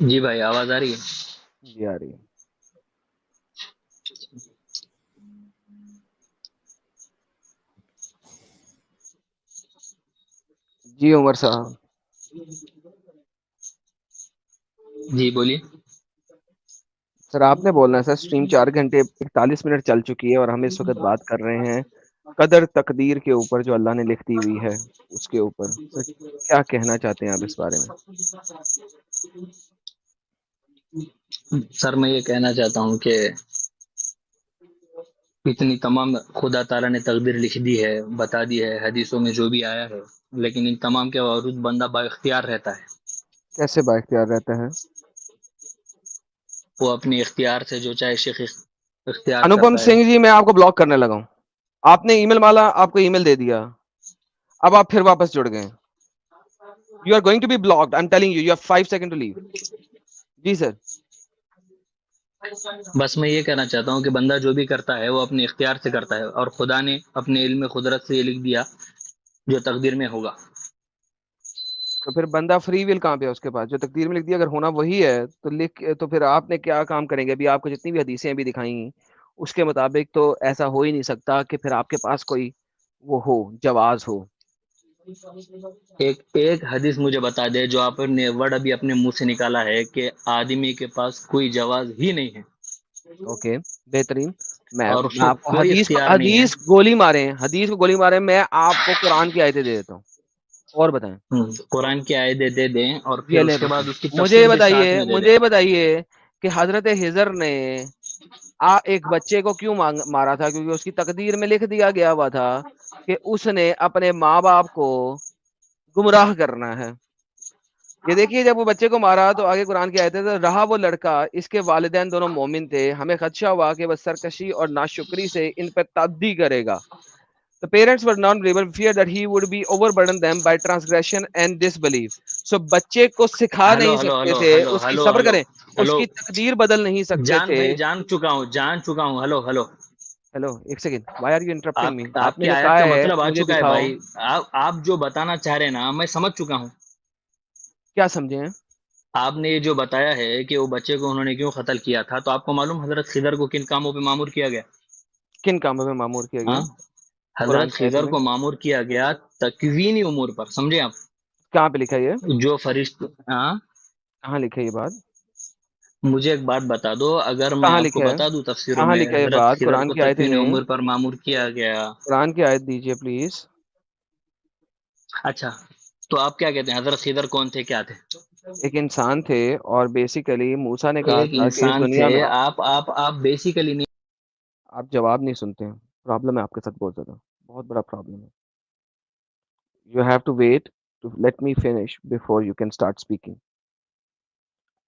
جی بھائی، آواز آ رہی ہے؟ جی آ رہی ہے. جی عمر صاحب. جی بولیے. سر آپ نے بولنا ہے سر. اسٹریم 4 گھنٹے 41 منٹ چل چکی ہے اور ہم اس وقت بات کر رہے ہیں قدر تقدیر کے اوپر جو اللہ نے لکھ دی ہوئی ہے اس کے اوپر. سر کیا کہنا چاہتے ہیں آپ اس بارے میں؟ سر میں یہ کہنا چاہتا ہوں کہ اتنی تمام خدا تعالیٰ نے تقدیر لکھ دی ہے، بتا دی ہے حدیثوں میں جو بھی آیا ہے، لیکن ان تمام کے باوجود بندہ با اختیار رہتا ہے. کیسے با اختیار رہتا ہے؟ وہ اپنے اختیار سے جو چاہے شیخ اختیار انوپم کرتا ہے. سنگھ جی میں آپ کو بلاک کرنے لگا ہوں. آپ نے ای میل مالا، آپ کو ای میل دے دیا، اب آپ پھر واپس جڑ گئے. You are going to be blocked. I am telling you, you have 5 second to leave. جی سر. بس میں یہ کہنا چاہتا ہوں کہ بندہ جو بھی کرتا ہے وہ اپنے اختیار سے کرتا ہے، اور خدا نے اپنے علم قدرت سے یہ لکھ دیا جو تقدیر میں ہوگا. تو پھر بندہ فری ول کہاں پہ ہے اس کے پاس؟ جو تقدیر میں لکھ دیا اگر ہونا وہی ہے تو لکھ، تو پھر آپ نے کیا کام کریں گے؟ ابھی آپ کو جتنی بھی حدیثیں بھی دکھائیں اس کے مطابق تو ایسا ہو ہی نہیں سکتا کہ پھر آپ کے پاس کوئی وہ ہو، جواز ہو. ایک حدیث مجھے بتا دے جو آپ نے ورڈ ابھی اپنے منہ سے نکالا ہے کہ آدمی کے پاس کوئی جواز ہی نہیں ہے اوکے، بہترین. اور اس میں کو آپ کو کوئی حدیث اختیار نہیں ہے. حدیث گولی مارے، حدیث کو گولی مارے، میں آپ کو قرآن کی آیتیں دے دیتا ہوں اور بتائیں. قرآن کی آیتیں دے دیں اور جی پھر اس اللہ کے بعد بتائیں. اس کی مجھے یہ تفسیر بھی بتائیے، ساتھ میں دے دیں. مجھے یہ بتائیے کہ حضرت ہجر نے ایک بچے کو کیوں مارا تھا؟ کیونکہ اس کی تقدیر میں لکھ دیا گیا ہوا تھا کہ اس نے اپنے ماں باپ کو گمراہ کرنا ہے. یہ دیکھیے جب وہ بچے کو مارا تو آگے قرآن کی آیت ہے، رہا وہ لڑکا، اس کے والدین دونوں مومن تھے، ہمیں خدشہ ہوا کہ وہ سرکشی اور ناشکری سے ان پر تعدی کرے گا. The parents were non-believer, feared that he would be overburden them by transgression and disbelief. So بچے کو سکھا ہلو نہیں ہلو سکتے ہلو تھے، ہلو اس کی ہلو صبر ہلو کریں، اس ہلو کی تقدیر بدل نہیں سکتے جان تھے. بھائی، جان چکا ہوں. Hello hello. ہیلو ایک second, why are you interrupting me? آپ آپ نے کی آیت لکھا کا ہے مطلب آ مجھے چکا ہے دکھاؤ. بھائی. آپ جو بتانا چاہ رہے ہیں نا میں سمجھ چکا ہوں. کیا سمجھے ہیں؟ آپ نے یہ جو بتایا ہے کہ وہ بچے کو انہوں نے کیوں قتل کیا تھا، تو آپ کو معلوم حضرت خضر کو کن کاموں پہ معمور کیا گیا؟ کن کاموں میں معمور کیا گیا؟ ہاں، قرآن حضرت کی آیت خضر میں کو معمور کیا گیا تکوینی امور پر. سمجھے آپ؟ کہاں پہ لکھا ہے یہ؟ جو فرشت ہاں. کہاں لکھا ہے یہ بات؟ مجھے ایک بات بتا دو، اگر میں کہاں آپ کو لکھا ہے؟ بتا دوں تفسیروں کہاں میں لکھا ہے یہ حضرت بات؟ خضر قرآن کو کی آیتیں تکوین دیں، امور پر معمور کیا گیا. قرآن کی آیت دیجیے پلیز. اچھا، تو آپ کیا کہتے ہیں حضرت خضر کون تھے، کیا تھے؟ ایک انسان تھے اور بیسیکلی موسیٰ نے کہا ایک تھا کہ اس انسان دنیا تھے. میں آپ بیسیکلی نہیں. آپ جواب نہیں سنتے ہیں. پرابلم ہے آپ کے ساتھ بہت زیادہ، بہت بڑا پرابلم ہے. You have to wait to let me finish before you can start speaking.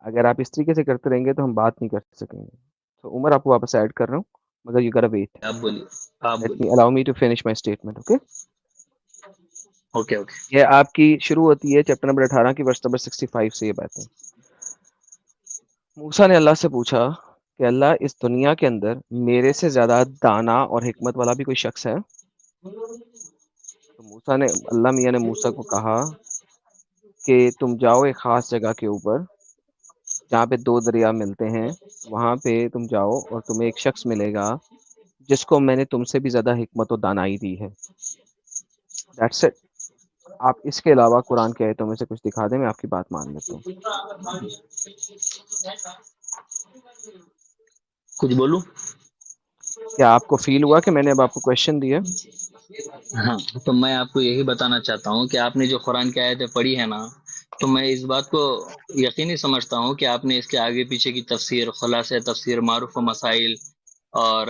اگر آپ اس طریقے سے کرتے رہیں گے تو ہم بات نہیں کر سکیں گے. تو عمر آپ کو واپس ایڈ کر رہا ہوں، مگر یو گاٹا ویٹ. آپ بولیے، آپ لیٹ می بولیے. Allow me to finish my statement. Okay. Okay okay. یہ آپ کی شروع ہوتی ہے چیپٹر نمبر 18 کی ورس نمبر 65 سے. یہ باتیں موسیٰ نے اللہ سے پوچھا کہ اللہ اس دنیا کے اندر میرے سے زیادہ دانا اور حکمت والا بھی کوئی شخص ہے؟ تو موسیٰ نے، اللہ میاں نے موسیٰ کو کہا کہ تم جاؤ ایک خاص جگہ کے اوپر جہاں پہ 2 دریا ملتے ہیں، وہاں پہ تم جاؤ اور تمہیں ایک شخص ملے گا جس کو میں نے تم سے بھی زیادہ حکمت و دانائی دی ہے. That's it. آپ اس کے علاوہ قرآن کی آیتوں میں سے کچھ دکھا دیں، میں آپ کی بات مان لیتا ہوں. کچھ بولوں؟ کیا آپ کو فیل ہوا کہ میں نے اب آپ کو کوشچن دیا؟ ہاں، تو میں آپ کو یہی بتانا چاہتا ہوں کہ آپ نے جو قرآن کی آیتیں پڑھی ہے نا، تو میں اس بات کو یقینی سمجھتا ہوں کہ آپ نے اس کے آگے پیچھے کی تفسیر، خلاصہ تفسیر، معروف و مسائل اور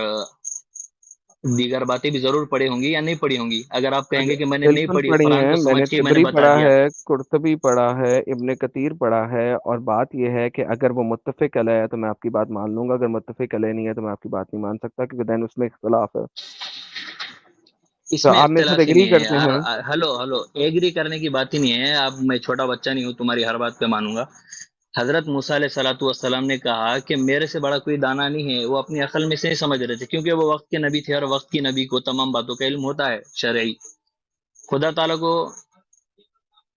دیگر باتیں بھی ضرور پڑھی ہوں گی یا نہیں پڑھی ہوں گی. اگر آپ کہیں گے کہ میں نے نہیں بالکل پڑھی، پڑھی قرآن ہیں. کو میں سمجھ نے کے ہی میں نے طبری بتا پڑھا دیا. ہے، قرطبی پڑھا ہے، ابن کثیر پڑھا ہے، اور بات یہ ہے کہ اگر وہ متفق علیہ ہے تو میں آپ کی بات مان لوں گا، اگر متفق علیہ نہیں ہے تو میں آپ کی بات نہیں مان سکتا، کیونکہ دین اس میں اختلاف ہے. اس تو میں آپ میرے ساتھ اختلاف ہی ایگری نہیں ہے کرتے یار. ہیں؟ ہلو ہلو، ایگری کرنے کی بات ہی نہیں ہے. اب میں چھوٹا بچہ نہیں ہوں تمہاری ہر بات پہ مانوں گا. حضرت موسیٰ علیہ الصلوۃ والسلام نے کہا کہ میرے سے بڑا کوئی دانا نہیں ہے. وہ اپنی عقل میں سے نہیں سمجھ رہے تھے، کیونکہ وہ وقت کے نبی تھے اور وقت کی نبی کو تمام باتوں کا علم ہوتا ہے شرعی. خدا تعالیٰ کو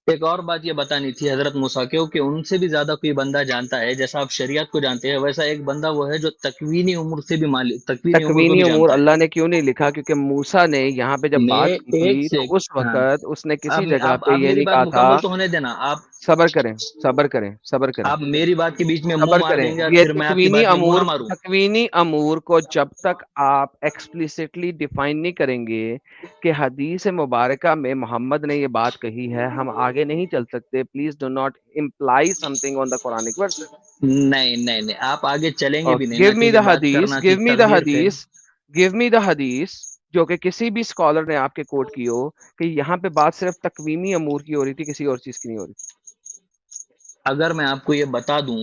ایک اور بات یہ بتانی تھی حضرت موسیٰ کو کہ ان سے بھی زیادہ کوئی بندہ جانتا ہے، جیسا آپ شریعت کو جانتے ہیں ویسا ایک بندہ وہ ہے جو تکوینی امور سے بھی تکوینی امور کو تکوینی بھی امور جانتا ہے۔ اللہ نے کیوں نہیں لکھا؟ کیونکہ موسیٰ نے یہاں پہ جب میں بات کی ایک تھی سے تو اس ہاں، وقت اس نے آپ کسی جگہ آپ پہ آپ یہ میری نہیں بات کہا تھا. مکمل تو ہونے دینا آپ صبر کریں، صبر کریں، صبر کریں، آپ میری بات کے بیچ میں منہ صبر مار کریں. دیں گے، یہ پھر میں آپ کی بات میں منہ نہ ماروں۔ تکوینی امور کو جب تک آپ ایکسپلیسٹلی ڈیفائن نہیں کریں گے کہ حدیث مبارکہ میں محمد نے یہ بات کہی ہے، ہم آگے نہیں چل سکتے. Please do not employ something on the Quranic verse. نہیں نہیں نہیں، آپ آگے چلیں گے بھی نہیں نا، گیو می کیونکہ دا بات حدیث، کرنا تھی گیو می دا تقدیر پہ۔ حدیث، گیو می دا حدیث جو کہ کسی بھی اسکالر نے آپ کے کوٹ کی ہو کہ یہاں پہ بات صرف تکوینی امور کی ہو رہی تھی، کسی اور چیز کی نہیں ہو رہی. اگر میں آپ کو یہ بتا دوں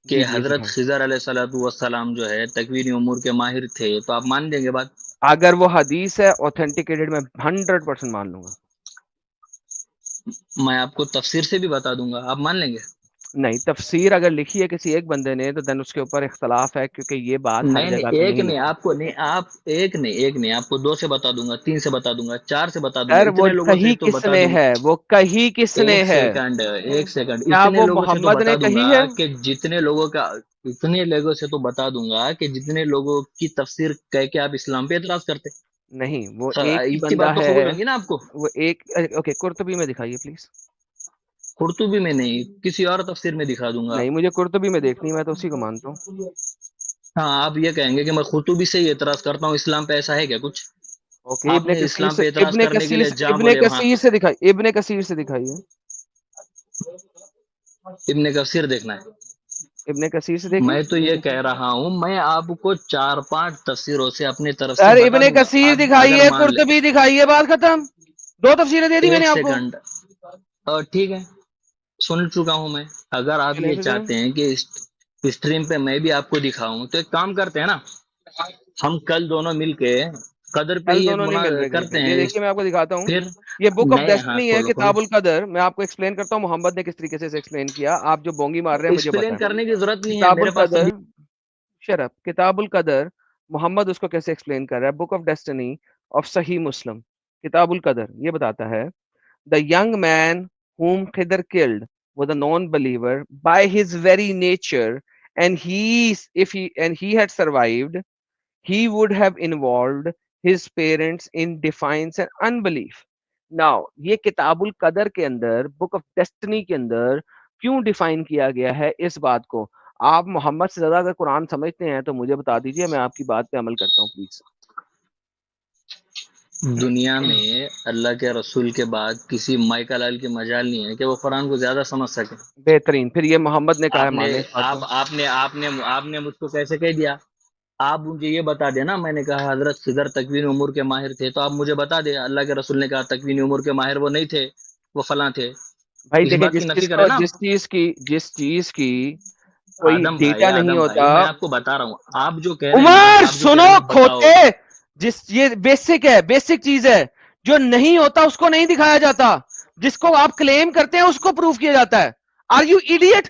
کہ جی جی حضرت دکھائیں. خضر علیہ الصلوۃ والسلام جو ہے تکوینی امور کے ماہر تھے تو آپ مان لیں گے بات؟ اگر وہ حدیث ہے اوتھینٹیکیٹڈ، میں 100% مان لوں گا. میں آپ کو تفسیر سے بھی بتا دوں گا، آپ مان لیں گے؟ نہیں، تفسیر اگر لکھی ہے کسی ایک بندے نے تو دین اس کے اوپر اختلاف ہے، کیونکہ یہ بات ہر نہیں نہیں، جگہ پہ ایک نہیں نہیں لکھی. آپ کو، نہیں آپ ایک نہیں آپ کو 2 سے بتا دوں گا، 3 سے بتا دوں گا، 4 سے بتا دوں گا، خیر وہ اتنے لوگوں سے کہی تو کس بتا نے دوں ہے؟ وہ کہی کس گا۔ نے ایک ہے؟ سیکنڈ ایک سیکنڈ، کیا اتنے وہ لوگوں سے تو محمد بتا نے دوں کہی گا ہے؟ کہ اتنے لوگوں سے تو بتا دوں گا کہ جتنے لوگوں کی تفسیر کہہ کے آپ اسلام پہ اعتراض کرتے۔ نہیں، وہ ایک ہی اتنی بندہ بات تو ہے. قبول ہوگی نا آپ کو؟ وہ ایک، اوکے قرطبی میں دکھائیے پلیز. قرطبی میں نہیں، کسی اور تفسیر میں دکھا دوں گا۔ نہیں، مجھے قرطبی میں دیکھنی ہے، میں تو اسی کو مانتا ہوں. ہاں، آپ یہ کہیں گے کہ میں قرطبی سے ہی اعتراض کرتا ہوں، اسلام پہ ایسا ہے کیا کچھ؟ اوکے، آپ ابن نے کثیر اسلام سے، پہ اعتراض ابن کرنے کے کثیر لیے سے، جہاں ابن بولے وہاں۔ کثیر سے دکھائیے، ابن کثیر سے دکھائیے. ابن کثیر دیکھنا ہے؟ ابن کثیر سے دیکھیں. میں تو یہ کہہ رہا ہوں، میں آپ کو 4-5 تفسیروں سے اپنی طرف سے سر بتا ابن دوں گا، کثیر آپ اگر دکھائیے، مان لیں۔ قرطبی دکھائیے، بات ختم. 2 تفسیریں دے دی میں ایک نے آپ کو. سیکنڈ، اور ٹھیک ہے، سن چکا ہوں میں۔ اگر آپ چلیں یہ پھر چلیں. چاہتے ہیں کہ اسٹریم پہ میں بھی آپ کو دکھاؤں تو ایک کام کرتے ہیں نا، ہم کل دونوں مل کے قدر پہ کل ہی ایک دونوں نہیں مل رہے کہیں پہ. کرتے یہ ہیں دیکھیے میں آپ کو دکھاتا ہوں. پھر یہ بک آف نئے، ہاں ڈیسٹنی ہے، کھولو کھولو۔ کتاب القدر. میں آپ کو ایکسپلین کرتا ہوں محمد نے کس طریقے سے اسے ایکسپلین کیا. آپ جو بونگی مار رہے ہیں مجھے پتا ایکسپلین ہے. کرنے کی ضرورت نہیں ہے، کتاب میرے پاس القدر، سبھی۔ شرف، کتاب القدر، محمد اس کو کیسے ایکسپلین کر رہا ہے. بک آف ڈیسٹنی آف صحیح مسلم، کتاب القدر یہ بتاتا ہے the young man whom Khidr killed was a non-believer by his very nature, and he had survived, he would have involved his parents in defiance and unbelief. Now یہ کتاب القدر کے اندر، بک آف ڈیسٹنی کے اندر کیوں define کیا گیا ہے اس بات کو؟ آپ محمد سے زیادہ اگر قرآن سمجھتے ہیں تو مجھے بتا دیجئے، میں آپ کی بات پہ عمل کرتا ہوں پلیز. دنیا میں اللہ کے رسول کے بعد کسی مائیکل لال کی مجال نہیں ہے کہ وہ قرآن کو زیادہ سمجھ سکے۔ بہترین. پھر یہ محمد نے کہا ہے، آپ نے مانے اس بات کو. آپ نے مجھ کو کیسے کہہ دیا؟ آپ مجھے یہ بتا دینا، میں نے کہا حضرت خضر تکوین امور کے ماہر تھے، تو آپ مجھے بتا دیں اللہ کے رسول نے کہا تکوین امور کے ماہر وہ نہیں تھے، وہ فلاں تھے۔ بھائی اس دیکھیں، بات کی نفی کرے نا آپ؟ جس چیز کی کوئی آدم ڈیٹا بھائی، نہیں ہوتا. میں آپ کو بتا رہا ہوں، آپ جو کہہ رہے ہیں نا، عمر آپ جو کہہ سنو رہے ہیں نا بتاؤ۔ کھوتے، یہ بیسک ہے، بیسک چیز ہے. جو نہیں ہوتا اس کو نہیں دکھایا جاتا، جس کو آپ کلیم کرتے ہیں اس کو پروف کیا جاتا ہے. Are you idiot?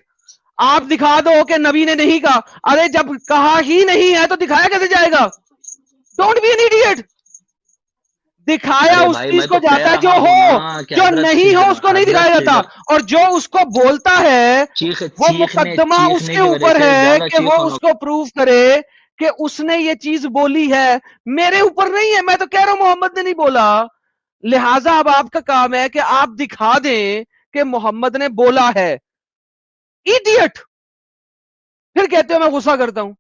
آپ دکھا دو کہ نبی نے نہیں کہا. ارے جب کہا ہی نہیں ہے تو دکھایا کیسے جائے گا؟ Don't be an idiot. دکھایا ارے اس بھائی چیز میں کو تو کہہ جاتا ہے جو رہا ہوں نا ہو، کہ جو نہیں ہو اس کو نہیں دکھایا جاتا. اور جو اس کو بولتا ہے وہ مقدمہ اس چیخنے کے کی وجہ اوپر سے ہے زیادہ کہ وہ چیخو اس کو پروف کرے کہ اس نے یہ چیز بولی ہے. میرے اوپر نہیں ہے، میں تو کہہ رہا ہوں محمد نے نہیں بولا. لہٰذا اب آپ کا کام ہے کہ آپ دکھا دیں کہ محمد نے بولا ہے. ایڈیٹ. پھر کہتے ہو میں غصہ کرتا ہوں.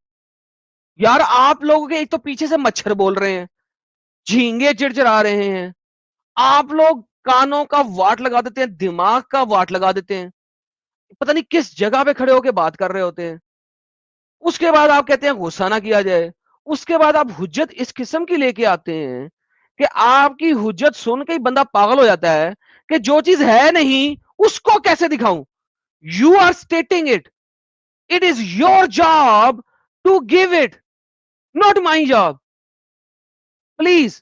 یار آپ لوگوں کے ایک تو پیچھے سے مچھر بول رہے ہیں، جھینگے چڑچڑا رہے ہیں، آپ لوگ کانوں کا واٹ لگا دیتے ہیں، دماغ کا واٹ لگا دیتے ہیں، پتہ نہیں کس جگہ پہ کھڑے ہو کے بات کر رہے ہوتے ہیں. اس کے بعد آپ کہتے ہیں غصہ نہ کیا جائے. اس کے بعد آپ حجت اس قسم کی لے کے آتے ہیں کہ آپ کی حجت سن کے ہی بندہ پاگل ہو جاتا ہے کہ جو چیز ہے نہیں اس کو کیسے دکھاؤں. You are stating it. It is your job to give it, not my job. Please.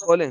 بولیں.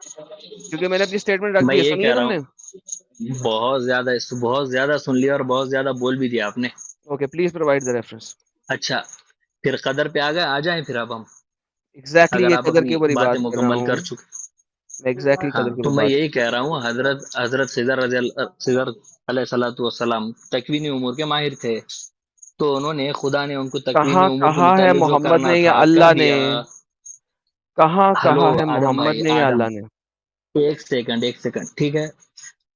کیونکہ میں نے اپنی اسٹیٹمنٹ رکھ میں دی ہے, یہی سنی ہے کہہ رہا تم نے. ہوں بہت زیادہ سن لیا اور بہت زیادہ بول بھی دیا آپ نے. Okay please provide the reference. اچھا پھر قدر پہ آ جائیں پھر اب ہم, ایگزیکٹلی اگر یہ آپ قدر اپنی کے اوپر ہی باتیں بات کر رہا مکمل ہوں. کر چکے. میں ایگزیکٹلی ہاں قدر کے تو اوپر میں بات یہی کر کہہ رہا ہوں, حضرت خضر علیہ الصلوۃ والسلام تکوینی امور کے ماہر تھے, تو انہوں نے خدا نے ان کو تکوینی کہاں امور کے کہا ہے متعلق جو محمد کرنا نے یا تھا کر اللہ نے, دیا. کہاں ہلو کہا ہے آدم محمد بھائی, نے یا آدم اللہ نے. ایک سیکنڈ ٹھیک ہے.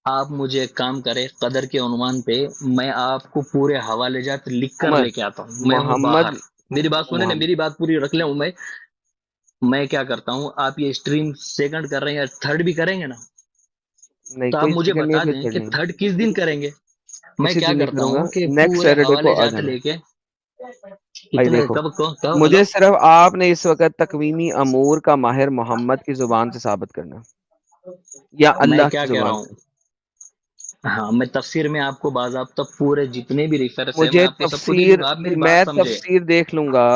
آپ مجھے ایک کام کرے, قدر کے عنوان پہ میں آپ کو پورے حوالے جات لکھ کر عمر لے کے آتا ہوں. میں ہوں محمد باہر, میری بات سنیں نا, محمد میری بات پوری رکھ لیں. میں کیا کرتا ہوں, آپ یہ اسٹریم سیکنڈ کر رہے ہیں یا تھرڈ بھی کریں گے نا, نہیں, تو آپ کوئی مجھے سیکنڈ نہیں بتا ہے, کوئی دیں تھرڈ کہ نہیں. تھرڈ کس دن کریں گے. میں کسی کیا دن نہیں کرتا کروں گا, ہوں کہ نیکسٹ پورے سیٹرڈے حوالے کو آ جات جانا. لے کے بھائی اتنے دیکھو, کب ہلو مجھے صرف آپ نے اس وقت تکوینی امور کا ماہر محمد کی زبان سے ثابت کرنا یا میں اللہ کیا کی کہہ رہا زبان ہوں, سے. ہاں میں تفسیر میں آپ کو باضابطہ پورے جتنے بھی ریفرنس ہے میں مجھے آپ کو سب کو دے تفسیر, دوں گا, آپ میری میں بات سمجھے. تفسیر دیکھ لوں گا,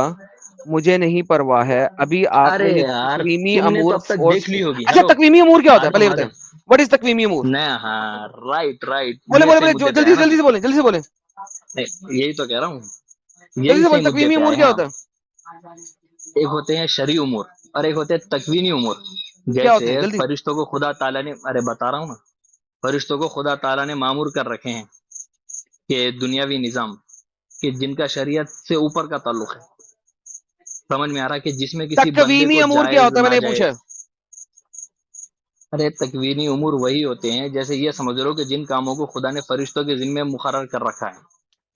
مجھے نہیں پرواہ ہے. ابھی آپ نے ارے یہ یار تکوینی تم نے تو امور اب تک فورس. دیکھ لی ہوگی. اچھا ہلو تکوینی امور کیا ہوتا ہے پہلے یہ آدم بتائیں, واٹ از تکوینی امور. ہاں رائٹ بولے یہ بولے صحیح بولے, جو مدے پہ جلدی ہے سے نا, جلدی سے بولیں, جلدی سے بولیں, یہی تو کہہ رہا ہوں, جلدی یہی سے صحیح بولیں. مدے تکوینی پہ امور آئے کیا ہیں ہم. ہوتا ہے, ایک ہوتے ہیں شرعی امور اور ایک ہوتے ہیں تکوینی امور. کیا ہوتے ہیں جیسے جلدی. فرشتوں کو خدا تعالیٰ نے, ارے بتا رہا ہوں نا, فرشتوں کو خدا تعالیٰ نے معمور کر رکھے ہیں کہ دنیاوی نظام کہ جن کا شریعت سے اوپر کا تعلق ہے. سمجھ میں آ رہا ہے کہ جس میں کسی بندے تکوینی کو امور کیا جائز ہوتا ہے, میں نے پوچھا. ناجائز. ارے تکوینی امور وہی ہوتے ہیں جیسے یہ سمجھ لو کہ جن کاموں کو خدا نے فرشتوں کے ذمے مقرر کر رکھا ہے.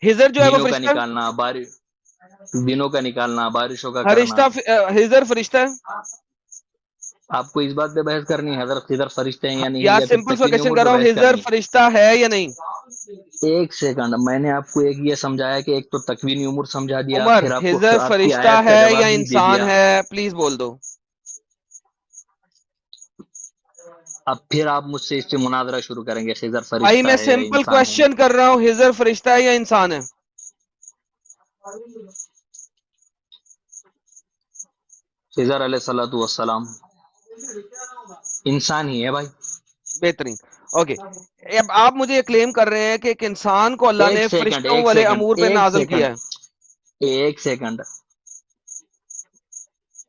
ہزر جو ہے وہ دینوں کا فرشتہ ہے, نکالنا, دنوں کا نکالنا, بارشوں کا کرنا. فرشتہ ہزر فرشتہ ہے. آپ کو اس بات پہ بحث کرنی ہے حضرت خضر فرشتے ہیں یا نہیں, یا یا پھر سمپل سا تکوینی کوشچن امور کر پہ رہا ہوں, بحث ہزر کرنی ہے. فرشتہ ہے یا نہیں. ایک سیکنڈ, میں نے آپ کو ایک یہ سمجھایا کہ ایک تو تکوینی امور سمجھا دیا, عمر پھر آپ کو ہزر آپ کی فرشتہ آیت کا ہے یا جواب بھی دے انسان دیا. ہے, پلیز بول دو. اب پھر آپ مجھ سے اس سے مناظرہ شروع کریں گے خضر بھائی فرشتہ میں ہے یا سمپل انسان ہے. کوشچن کر رہا ہوں, ہزر فرشتہ ہے یا انسان ہے. خضر علیہ الصلوۃ والسلام انسان ہی ہے بھائی. بہترین. اوکے, اب آپ مجھے یہ کلیم کر رہے ہیں کہ ایک انسان کو اللہ ایک نے سیکنڈ فرشتوں ایک والے سیکنڈ امور پہ ایک نازل سیکنڈ کیا ہے. ایک سیکنڈ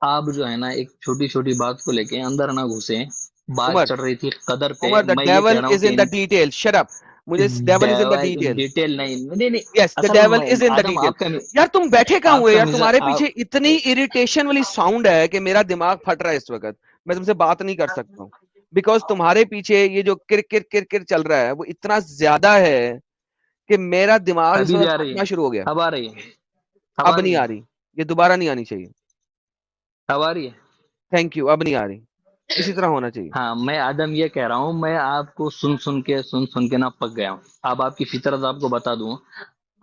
آپ جو ہے نا ایک چھوٹی چھوٹی بات کو لے کے اندر نہ گھسیں. بات عمر چڑھ رہی تھی قدر پہ, عمر, دا میں یہ ڈیول کہہ رہا ہوں از کہ ان دا ڈیٹیل. Shut up. مجھے devil is in the detail. Detail نہیں یس, دا اصل dual is in the Adam detail. آپ کا یار تم بیٹھے کہاں آپ ہوئے کا یار, تمہارے آپ پیچھے اتنی اریٹیشن والی ساؤنڈ ہے کہ میرا دماغ پھٹ رہا ہے اس وقت. میں تم سے بات نہیں کر سکتا ہوں بیکاز تمہارے پیچھے یہ جو کر کر کر کر چل رہا ہے وہ اتنا زیادہ ہے کہ میرا دماغ اس ابھی بھی وقت آ رہی پھٹنا ہے, شروع ہو گیا. اب آ رہی ہے, اب اب آ نہیں رہی ہے, آ رہی, یہ دوبارہ نہیں آنی چاہیے. اب آ رہی ہے. تھینک یو, اب نہیں آ رہی. اسی طرح ہونا چاہیے. ہاں میں آدم یہ کہہ رہا ہوں, میں آپ کو سن کے نہ پک گیا ہوں. اب آپ کی فطرت آپ کو بتا دوں,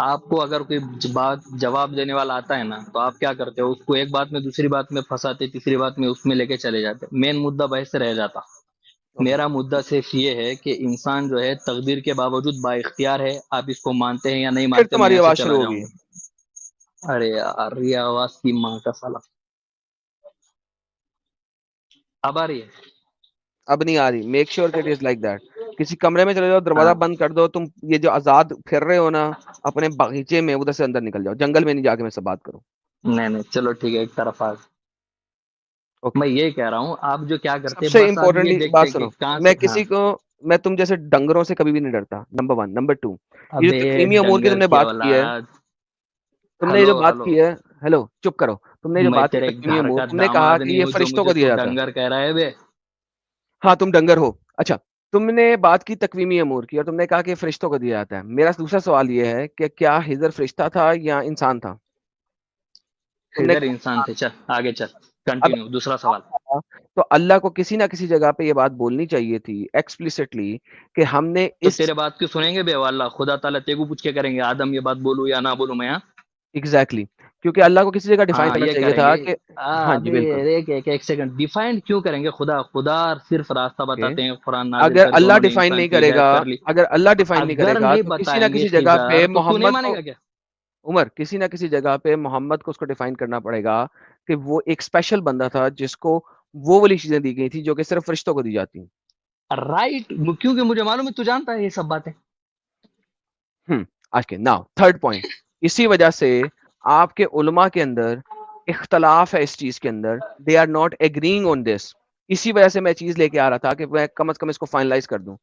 آپ کو اگر کوئی بات جواب دینے والا آتا ہے نا تو آپ کیا کرتے ہو, اس کو ایک بات میں دوسری بات میں پھنساتے, تیسری بات میں اس میں لے کے چلے جاتے, مین مدعا بحث سے رہ جاتا. اوکے, میرا مدعا صرف یہ ہے کہ انسان جو ہے تقدیر کے باوجود با اختیار ہے. آپ اس کو مانتے ہیں یا نہیں پھر مانتے, میں تمہاری یہاں سے آواز چلا شروع ہو جاؤں گئی. گا. ارے یار یہ آواز کی ماں کا سالا, اب آ رہی ہے. اب نہیں آ رہی. میک شیور کہ اٹ از لائک دیٹ. کسی کمرے میں چلے جاؤ, ہاں دروازہ بند کر دو. تم یہ جو آزاد پھر رہے ہو نا اپنے باغیچے میں, ادھر سے اندر نکل جاؤ, جنگل میں نہیں جا کے میں سے بات کرو. نہیں چلو ٹھیک ہے, ایک طرف آ. اوکے, میں یہ کہہ رہا ہوں آپ جو کیا سب کرتے سے بس آپ یہ امپورٹنٹ بات دیکھتے کہ سنو, کہاں میں سے. ہاں کسی کو, میں تم جیسے ڈنگروں سے کبھی بھی نہیں ڈرتا. نمبر 1. نمبر 2, یہ جو ابے تکویمی امور کی تم ڈنگر نے بات کی ہے, اولاد. تم نے یہ ہلو جو بات ہلو کی ہے, ہیلو چپ کرو, تم نے جو میں بات کی تیرے تکویمی گھر امور, کا تم نے کہا داماد کہ نہیں یہ ہوں جو فرشتوں مجھے کو تو دیا جاتا ہے. ڈنگر کہہ رہا ہے بے. ہاں تم ڈنگر ہو. اچھا, تم نے بات کی تکویمی امور کی اور تم نے کہا کہ فرشتوں کو دیا جاتا ہے. میرا دوسرا سوال یہ ہے کہ کیا ہزر فرشتہ تھا یا انسان تھا. تم نے ادھر انسان تھے. چل آگے چل, اب کنٹینیو دوسرا سوال. تو اللہ کو کسی نہ کسی جگہ پہ یہ بات بولنی چاہیے تھی ایکسپلیسٹلی کہ ہم نے تو اس تیرے بات کیوں سنیں گے بے واللہ, خدا تعالیٰ تیگو پوچھ کے کریں گے آدم یہ بات بولوں یا نہ بولوں میں. ایگزیکٹلی کیونکہ اللہ کو کسی جگہ ڈیفائن ہاں کرنا یہ چاہیے کریں تھا گے. کہ ہاں جی ابھی بالکل. ایک سیکنڈ, ڈیفائنڈ کیوں کریں گے. خدا صرف راستہ اوکے, بتاتے ہیں, قرآن نازل اگر کر کے اللہ انہوں نے ڈیفائن انسان نہیں کی کرے گا, ہدایت کر لی. اگر اللہ ڈیفائن نہیں کرے اگر گا نہیں تو کسی نہ بتائیں گے کسی جگہ پہ خضر تو نہیں محمد مانے کو. گا کیا. عمر کسی نہ کسی جگہ پہ محمد کو اس کو ڈیفائن کرنا پڑے گا کہ وہ ایک اسپیشل بندہ تھا جس کو وہ والی چیزیں دی گئی تھی جو کہ صرف فرشتوں کو دی جاتی ہیں. رائٹ، کیونکہ مجھے معلوم ہے تو جانتا ہے یہ سب باتیں. ناؤ تھرڈ پوائنٹ، اسی وجہ سے آپ کے علماء کے اندر اختلاف ہے اس چیز کے اندر، دے آر ناٹ ایگرینگ آن دس. اسی وجہ سے میں چیز لے کے آ رہا تھا کہ میں کم از کم اس کو فائنلائز کر دوں.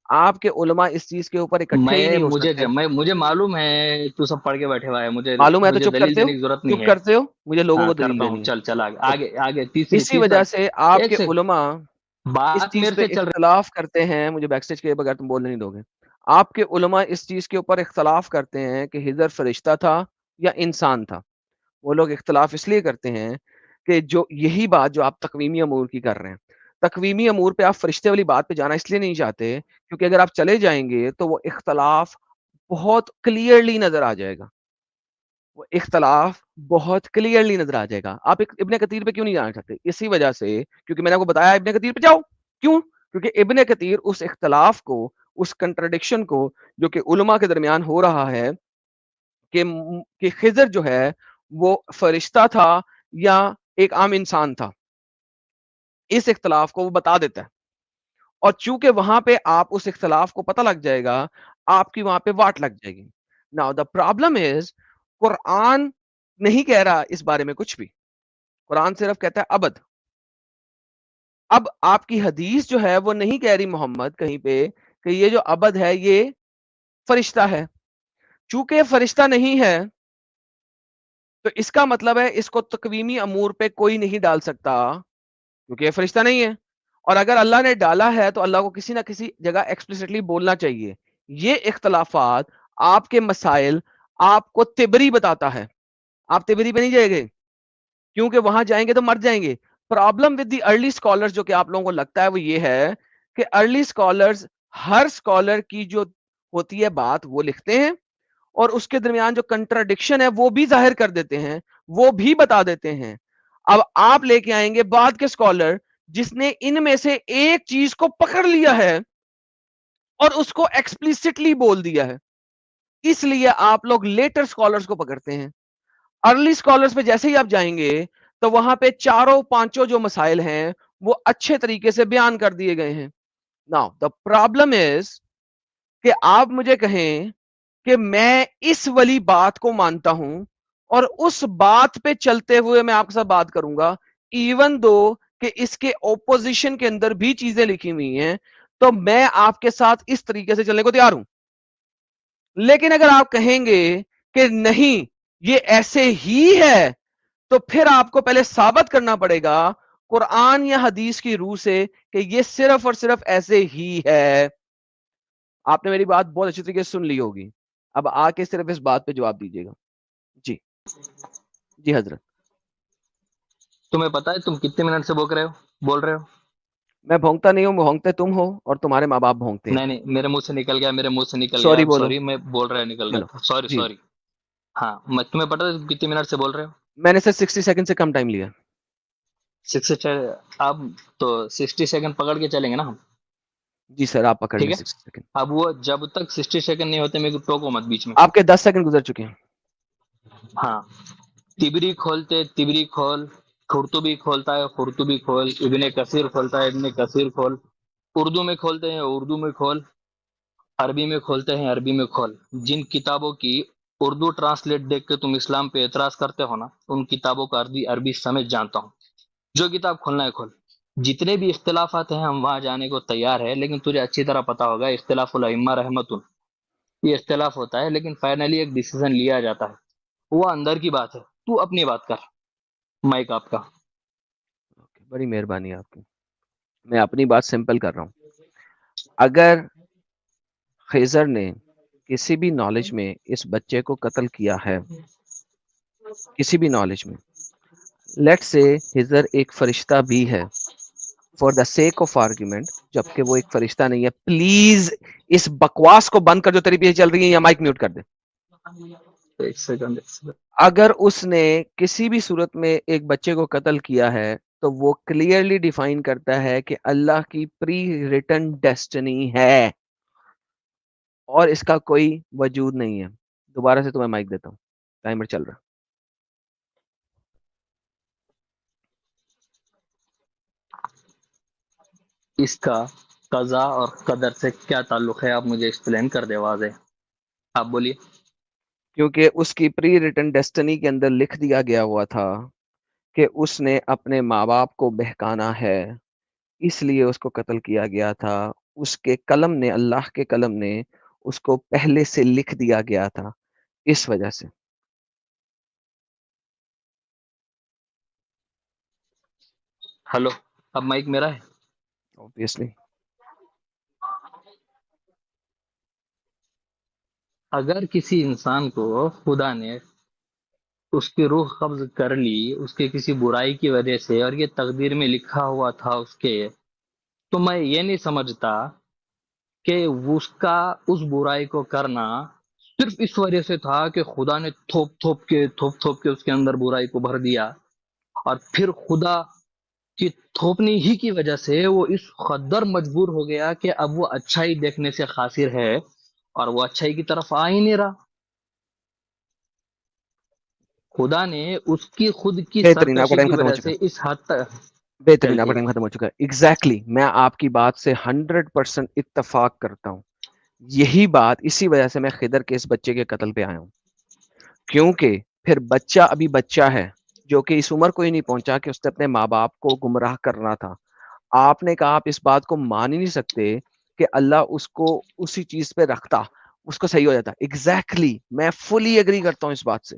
آپ کے علماء اس چیز کے اوپر اکٹھے ہی نہیں ہو سکتے. مجھے معلوم ہے تو سب پڑھ کے بیٹھے ہوا ہے، معلوم ہے تو مجھے چپ دلیل کرتے ہو، دینے کی ضرورت نہیں چپ ہے. کرتے ہو، مجھے لوگوں ہاں کو دلیل کرتا ہوں، دینی ہے. چل اوکے. آگے اسی تیسرا. وجہ سے آپ ایک کے سیکنڈ، علماء اس بات چیز میرے پہ سے چل رہی. اختلاف کرتے ہیں. مجھے بیک سٹیج کے بغیر تم بولنے نہیں دو گے. آپ کے علماء اس چیز کے اوپر اختلاف کرتے ہیں کہ ہجر فرشتہ تھا یا انسان تھا. وہ لوگ اختلاف اس لیے کرتے ہیں کہ جو یہی بات جو آپ تقویمی امور کی کر رہے ہیں، تقویمی امور پہ آپ فرشتے والی بات پہ جانا اس لیے نہیں چاہتے کیونکہ اگر آپ چلے جائیں گے تو وہ اختلاف بہت کلیئرلی نظر آ جائے گا. وہ اختلاف بہت کلیئرلی نظر آ جائے گا. آپ ابن کثیر پہ کیوں نہیں جانا چاہتے؟ اسی وجہ سے کیونکہ میں نے آپ کو بتایا ابن کثیر پہ جاؤ. کیوں؟ کیونکہ ابن کثیر اس اختلاف کو، اس کنٹرڈکشن کو جو کہ علماء کے درمیان ہو رہا ہے کہ خضر جو ہے وہ فرشتہ تھا یا ایک عام انسان تھا، اس اختلاف کو وہ بتا دیتا ہے. اور چونکہ وہاں پہ آپ اس اختلاف کو پتہ لگ جائے گا، آپ کی وہاں پہ واٹ لگ جائے گی. ناؤ دا پرابلم از قرآن نہیں کہہ رہا اس بارے میں کچھ بھی. قرآن صرف کہتا ہے ابد. اب آپ کی حدیث جو ہے وہ نہیں کہہ رہی محمد کہیں پہ کہ یہ جو ابد ہے یہ فرشتہ ہے. چونکہ یہ فرشتہ نہیں ہے تو اس کا مطلب ہے اس کو تقویمی امور پہ کوئی نہیں ڈال سکتا کیونکہ یہ فرشتہ نہیں ہے. اور اگر اللہ نے ڈالا ہے تو اللہ کو کسی نہ کسی جگہ ایکسپلیسٹلی بولنا چاہیے. یہ اختلافات، آپ کے مسائل آپ کو تبری بتاتا ہے. آپ تبری پہ نہیں جائیں گے کیونکہ وہاں جائیں گے تو مر جائیں گے. Problem with the early scholars جو کہ آپ لوگوں کو لگتا ہے وہ یہ ہے کہ ارلی اسکالرز ہر اسکالر کی جو ہوتی ہے بات وہ لکھتے ہیں اور اس کے درمیان جو کنٹراڈکشن ہے وہ بھی ظاہر کر دیتے ہیں، وہ بھی بتا دیتے ہیں. اب آپ لے کے آئیں گے بعد کے اسکالر جس نے ان میں سے ایک چیز کو پکڑ لیا ہے اور اس کو ایکسپلیسٹلی بول دیا ہے. اس لیے آپ لوگ لیٹر اسکالرز کو پکڑتے ہیں. ارلی اسکالرز پہ جیسے ہی آپ جائیں گے تو وہاں پہ چاروں پانچوں جو مسائل ہیں وہ اچھے طریقے سے بیان کر دیے گئے ہیں. ناؤ دا پرابلم از کہ آپ مجھے کہیں کہ میں اس والی بات کو مانتا ہوں اور اس بات پہ چلتے ہوئے میں آپ کے ساتھ بات کروں گا ایون دو کہ اس کے اوپوزیشن کے اندر بھی چیزیں لکھی ہوئی ہیں تو میں آپ کے ساتھ اس طریقے سے چلنے کو تیار ہوں. لیکن اگر آپ کہیں گے کہ نہیں یہ ایسے ہی ہے تو پھر آپ کو پہلے ثابت کرنا پڑے گا قرآن یا حدیث کی روح سے کہ یہ صرف اور صرف ایسے ہی ہے. آپ نے میری بات بہت اچھی طریقے سے سن لی ہوگی. اب آ کے صرف اس بات پہ جواب دیجیے گا. جی جی حضرت. تمہیں پتا ہے تم کتنے منٹ سے بول رہے ہو؟ میں بھونکتا نہیں ہوں، بھونکتے تم ہو اور تمہارے ماں باپ بھونکتے ہیں. نہیں میرے منہ سے نکل گیا، سوری بولو. سوری، میں بول رہا نکل گیا چلو تھا، سوری جی. سوری. ہاں میں تمہیں پتا ہے تم کتنے منٹ سے بول رہے ہو؟ میں نے صرف 60 سیکنڈ سے کم ٹائم لیا. 60. اب تو 60 سیکنڈ پکڑ کے چلیں گے نا ہم. جی سر آپ پکڑ ٹھیک لیں ہے. 60 سیکنڈ. اب وہ جب تک 60 سیکنڈ نہیں ہوتے میرے کو ٹوکو مت بیچ میں. آپ کے 10 سیکنڈ گزر چکے ہیں. ہاں تبری کھولتے تبری کھول، خرطبی کھولتا ہے خرطبی کھول، ابن کثیر کھولتا ہے ابن کثیر کھول، اردو میں کھولتے ہیں اردو میں کھول، عربی میں کھولتے ہیں عربی میں کھول. جن کتابوں کی اردو ٹرانسلیٹ دیکھ کے تم اسلام پہ اعتراض کرتے ہو نا، ان کتابوں کا عربی سمجھ جانتا ہوں. جو کتاب کھولنا ہے کھول. جتنے بھی اختلافات ہیں ہم وہاں جانے کو تیار ہے، لیکن تجھے اچھی طرح پتا ہوگا اختلاف الائمہ رحمت، یہ اختلاف ہوتا ہے لیکن فائنلی ایک ڈیسیژن لیا جاتا ہے، وہ اندر کی بات ہے. تو اپنی بات کر، مائک آپ کا. بڑی مہربانی آپ کی. میں اپنی بات سمپل کر رہا ہوں. اگر خضر نے کسی بھی نالج میں اس بچے کو قتل کیا ہے، کسی بھی نالج میں، لیٹ سے خضر ایک فرشتہ بھی ہے، for the sake of argument, جبکہ وہ ایک فرشتہ نہیں ہے. پلیز اس بکواس کو بند کر جو تیری پیچھے چل رہی ہے یا مائک میوٹ کر دے. ایک سیکنڈ. اگر اس نے کسی بھی صورت میں ایک بچے کو قتل کیا ہے تو وہ کلیئرلی ڈیفائن کرتا ہے کہ اللہ کی پری ریٹن ڈیسٹنی ہے اور اس کا کوئی وجود نہیں ہے. دوبارہ سے تمہیں مائک دیتا ہوں. ٹائمر چل رہا. اس کا قضا اور قدر سے کیا تعلق ہے؟ آپ مجھے ایکسپلین کر دیں واضح. آپ بولیے. کیونکہ اس کی پری ریٹن ڈیسٹنی کے اندر لکھ دیا گیا ہوا تھا کہ اس نے اپنے ماں باپ کو بہکانا ہے، اس لیے اس کو قتل کیا گیا تھا. اس کے قلم نے، اللہ کے قلم نے اس کو پہلے سے لکھ دیا گیا تھا، اس وجہ سے. ہلو، اب مائک میرا ہے. obviously. اگر کسی انسان کو خدا نے اس کی روح قبض کر لی اس کے کسی برائی کی وجہ سے، اور یہ تقدیر میں لکھا ہوا تھا اس کے، تو میں یہ نہیں سمجھتا کہ اس کا اس برائی کو کرنا صرف اس وجہ سے تھا کہ خدا نے تھوپ کے اس کے اندر برائی کو بھر دیا، اور پھر خدا کی تھوپنی ہی کی وجہ سے وہ اس قدر مجبور ہو گیا کہ اب وہ اچھائی دیکھنے سے قاصر ہے اور وہ اچھائی کی طرف آ ہی نہیں رہا. خدا نے اس کی خود کی بہترین، آپ کا سرکشی ٹائم کی ختم ہو وجہ چکا سے ہے. اس حد تک. بہترین، آپ کا چلیے. ٹائم ختم ہو چکا ہے. ایگزیکٹلی میں آپ کی بات سے 100% اتفاق کرتا ہوں. یہی بات، اسی وجہ سے میں خضر کے اس بچے کے قتل پہ آیا ہوں، کیونکہ پھر بچہ ابھی بچہ ہے جو کہ اس عمر کو ہی نہیں پہنچا کہ اس نے اپنے ماں باپ کو گمراہ کرنا تھا. آپ نے کہا آپ اس بات کو مان ہی نہیں سکتے کہ اللہ اس کو اسی چیز پہ رکھتا، اس کو صحیح ہو جاتا. ایگزیکٹلی میں فلی ایگری کرتا ہوں اس بات سے.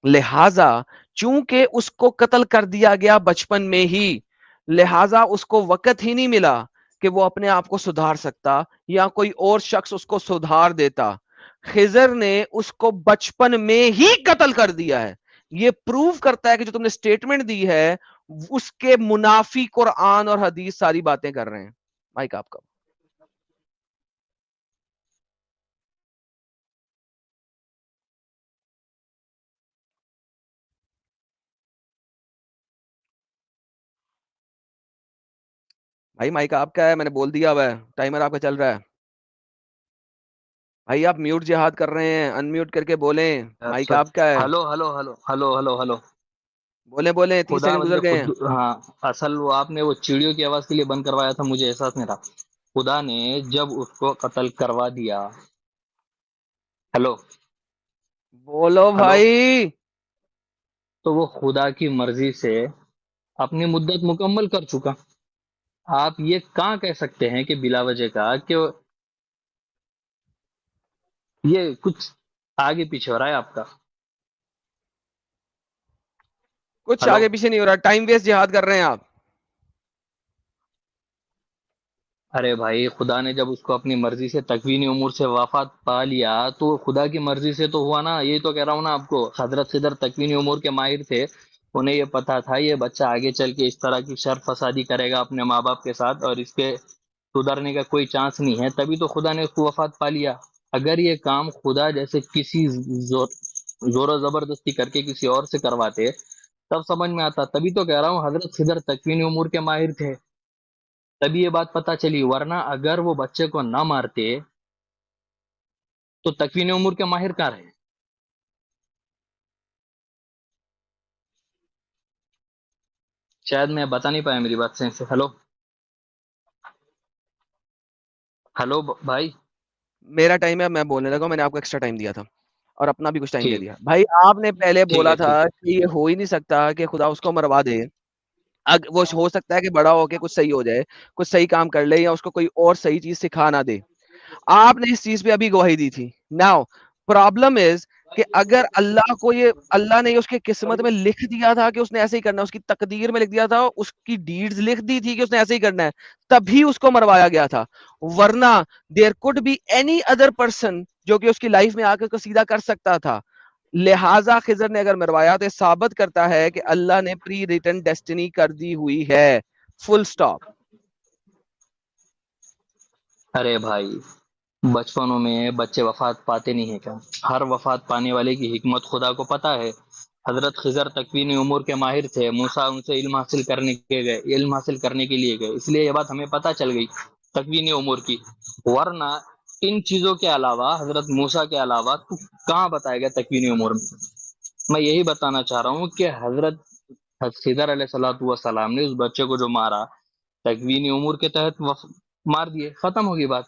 لہذا چونکہ اس کو قتل کر دیا گیا بچپن میں ہی، لہذا اس کو وقت ہی نہیں ملا کہ وہ اپنے آپ کو سدھار سکتا یا کوئی اور شخص اس کو سدھار دیتا. خضر نے اس کو بچپن میں ہی قتل کر دیا ہے. یہ پروو کرتا ہے کہ جو تم نے سٹیٹمنٹ دی ہے اس کے منافی قرآن اور حدیث ساری باتیں کر رہے ہیں. مائک آپ کا. بھائی مائک آپ کا ہے، میں نے بول دیا ہوا ہے، ٹائمر آپ کا چل رہا ہے. بھائی آپ میوٹ جہاد کر رہے ہیں، ان میوٹ کر کے بولیں. مائک آپ کا ہے، hello hello hello hello hello hello. بولیں بولیں. 30 خدا سیکنڈ بندے گزر گئے خود. ہیں. ہاں. اصل وہ آپ نے وہ چڑیوں کی آواز کے لیے بند کروایا تھا، مجھے احساس نہیں رہا. خدا نے جب اس کو قتل کروا دیا. ہلو بولو ہلو. بھائی. تو وہ خدا کی مرضی سے اپنی مدت مکمل کر چکا. آپ یہ کہاں کہہ سکتے ہیں کہ بلا وجہ کا کہ یہ کچھ آگے پیچھے ہو رہا ہے آپ کا. کچھ ہلو. آگے پیچھے نہیں ہو رہا، ٹائم ویسٹ جہاد کر رہے ہیں آپ. ارے بھائی، خدا نے جب اس کو اپنی مرضی سے تکوینی امور سے وفات پا لیا تو خدا کی مرضی سے تو ہوا نا. یہی تو کہہ رہا ہوں نا آپ کو. حضرت خضر تکوینی امور کے ماہر تھے، انہیں یہ پتا تھا یہ بچہ آگے چل کے اس طرح کی شر فسادی کرے گا اپنے ماں باپ کے ساتھ اور اس کے سدھرنے کا کوئی چانس نہیں ہے، تبھی تو خدا نے اس کو وفات پا لیا. اگر یہ کام خدا جیسے کسی زور و زبردستی کر کے کسی اور سے کرواتے تب سمجھ میں آتا. تبھی تو کہہ رہا ہوں حضرت خضر تکوینی امور کے ماہر تھے، تبھی یہ بات پتا چلی. ورنہ اگر وہ بچے کو نہ مارتے تو تکوین امور کے ماہر کہاں رہے؟ شاید میں بتا نہیں پایا میری بات سے. ہلو ہلو بھائی. میرا ٹائم ہے، میں بولنے لگا. میں نے آپ کو ایکسٹرا ٹائم دیا تھا اور اپنا بھی کچھ ٹائم دے ٹھیک دیا. بھائی آپ نے پہلے ٹھیک بولا ہے تھا ٹھیک. کہ یہ ہو ہی نہیں سکتا کہ خدا اس کو مروا دے. وہ ہو سکتا ہے کہ بڑا ہو کے کچھ صحیح ہو جائے، کچھ صحیح کام کر لے یا اس کو کوئی اور صحیح چیز سکھا نہ دے. آپ نے اس چیز پہ ابھی گواہی دی تھی. ناؤ پرابلم از کہ اگر اللہ کو یہ، اللہ نے اس کی قسمت میں لکھ دیا تھا کہ اس نے ایسے ہی کرنا ہے، اس کی تقدیر میں لکھ دیا تھا، اس کی ڈیڈز لکھ دی تھی کہ اس نے ایسے ہی کرنا ہے، تبھی اس کو مروایا گیا تھا. ورنہ there could be any other person جو کہ اس کی لائف میں آ کے اس کو سیدھا کر سکتا تھا. لہٰذا خضر نے اگر مروایا تو ثابت کرتا ہے کہ اللہ نے پری ریٹن ڈیسٹنی کر دی ہوئی ہے. فل سٹاپ. ارے بھائی، بچپنوں میں بچے وفات پاتے نہیں ہیں کیا؟ ہر وفات پانے والے کی حکمت خدا کو پتا ہے. حضرت خضر تکوینی امور کے ماہر تھے، موسیٰ ان سے علم حاصل کرنے کے لیے گئے، اس لیے یہ بات ہمیں پتا چل گئی تکوینی امور کی. ورنہ ان چیزوں کے علاوہ، حضرت موسیٰ کے علاوہ تو کہاں بتایا گیا تکوینی امور میں؟ میں یہی بتانا چاہ رہا ہوں کہ حضرت خضر علیہ السلام نے اس بچے کو جو مارا تکوینی امور کے تحت مار دیے، ختم ہوگی بات۔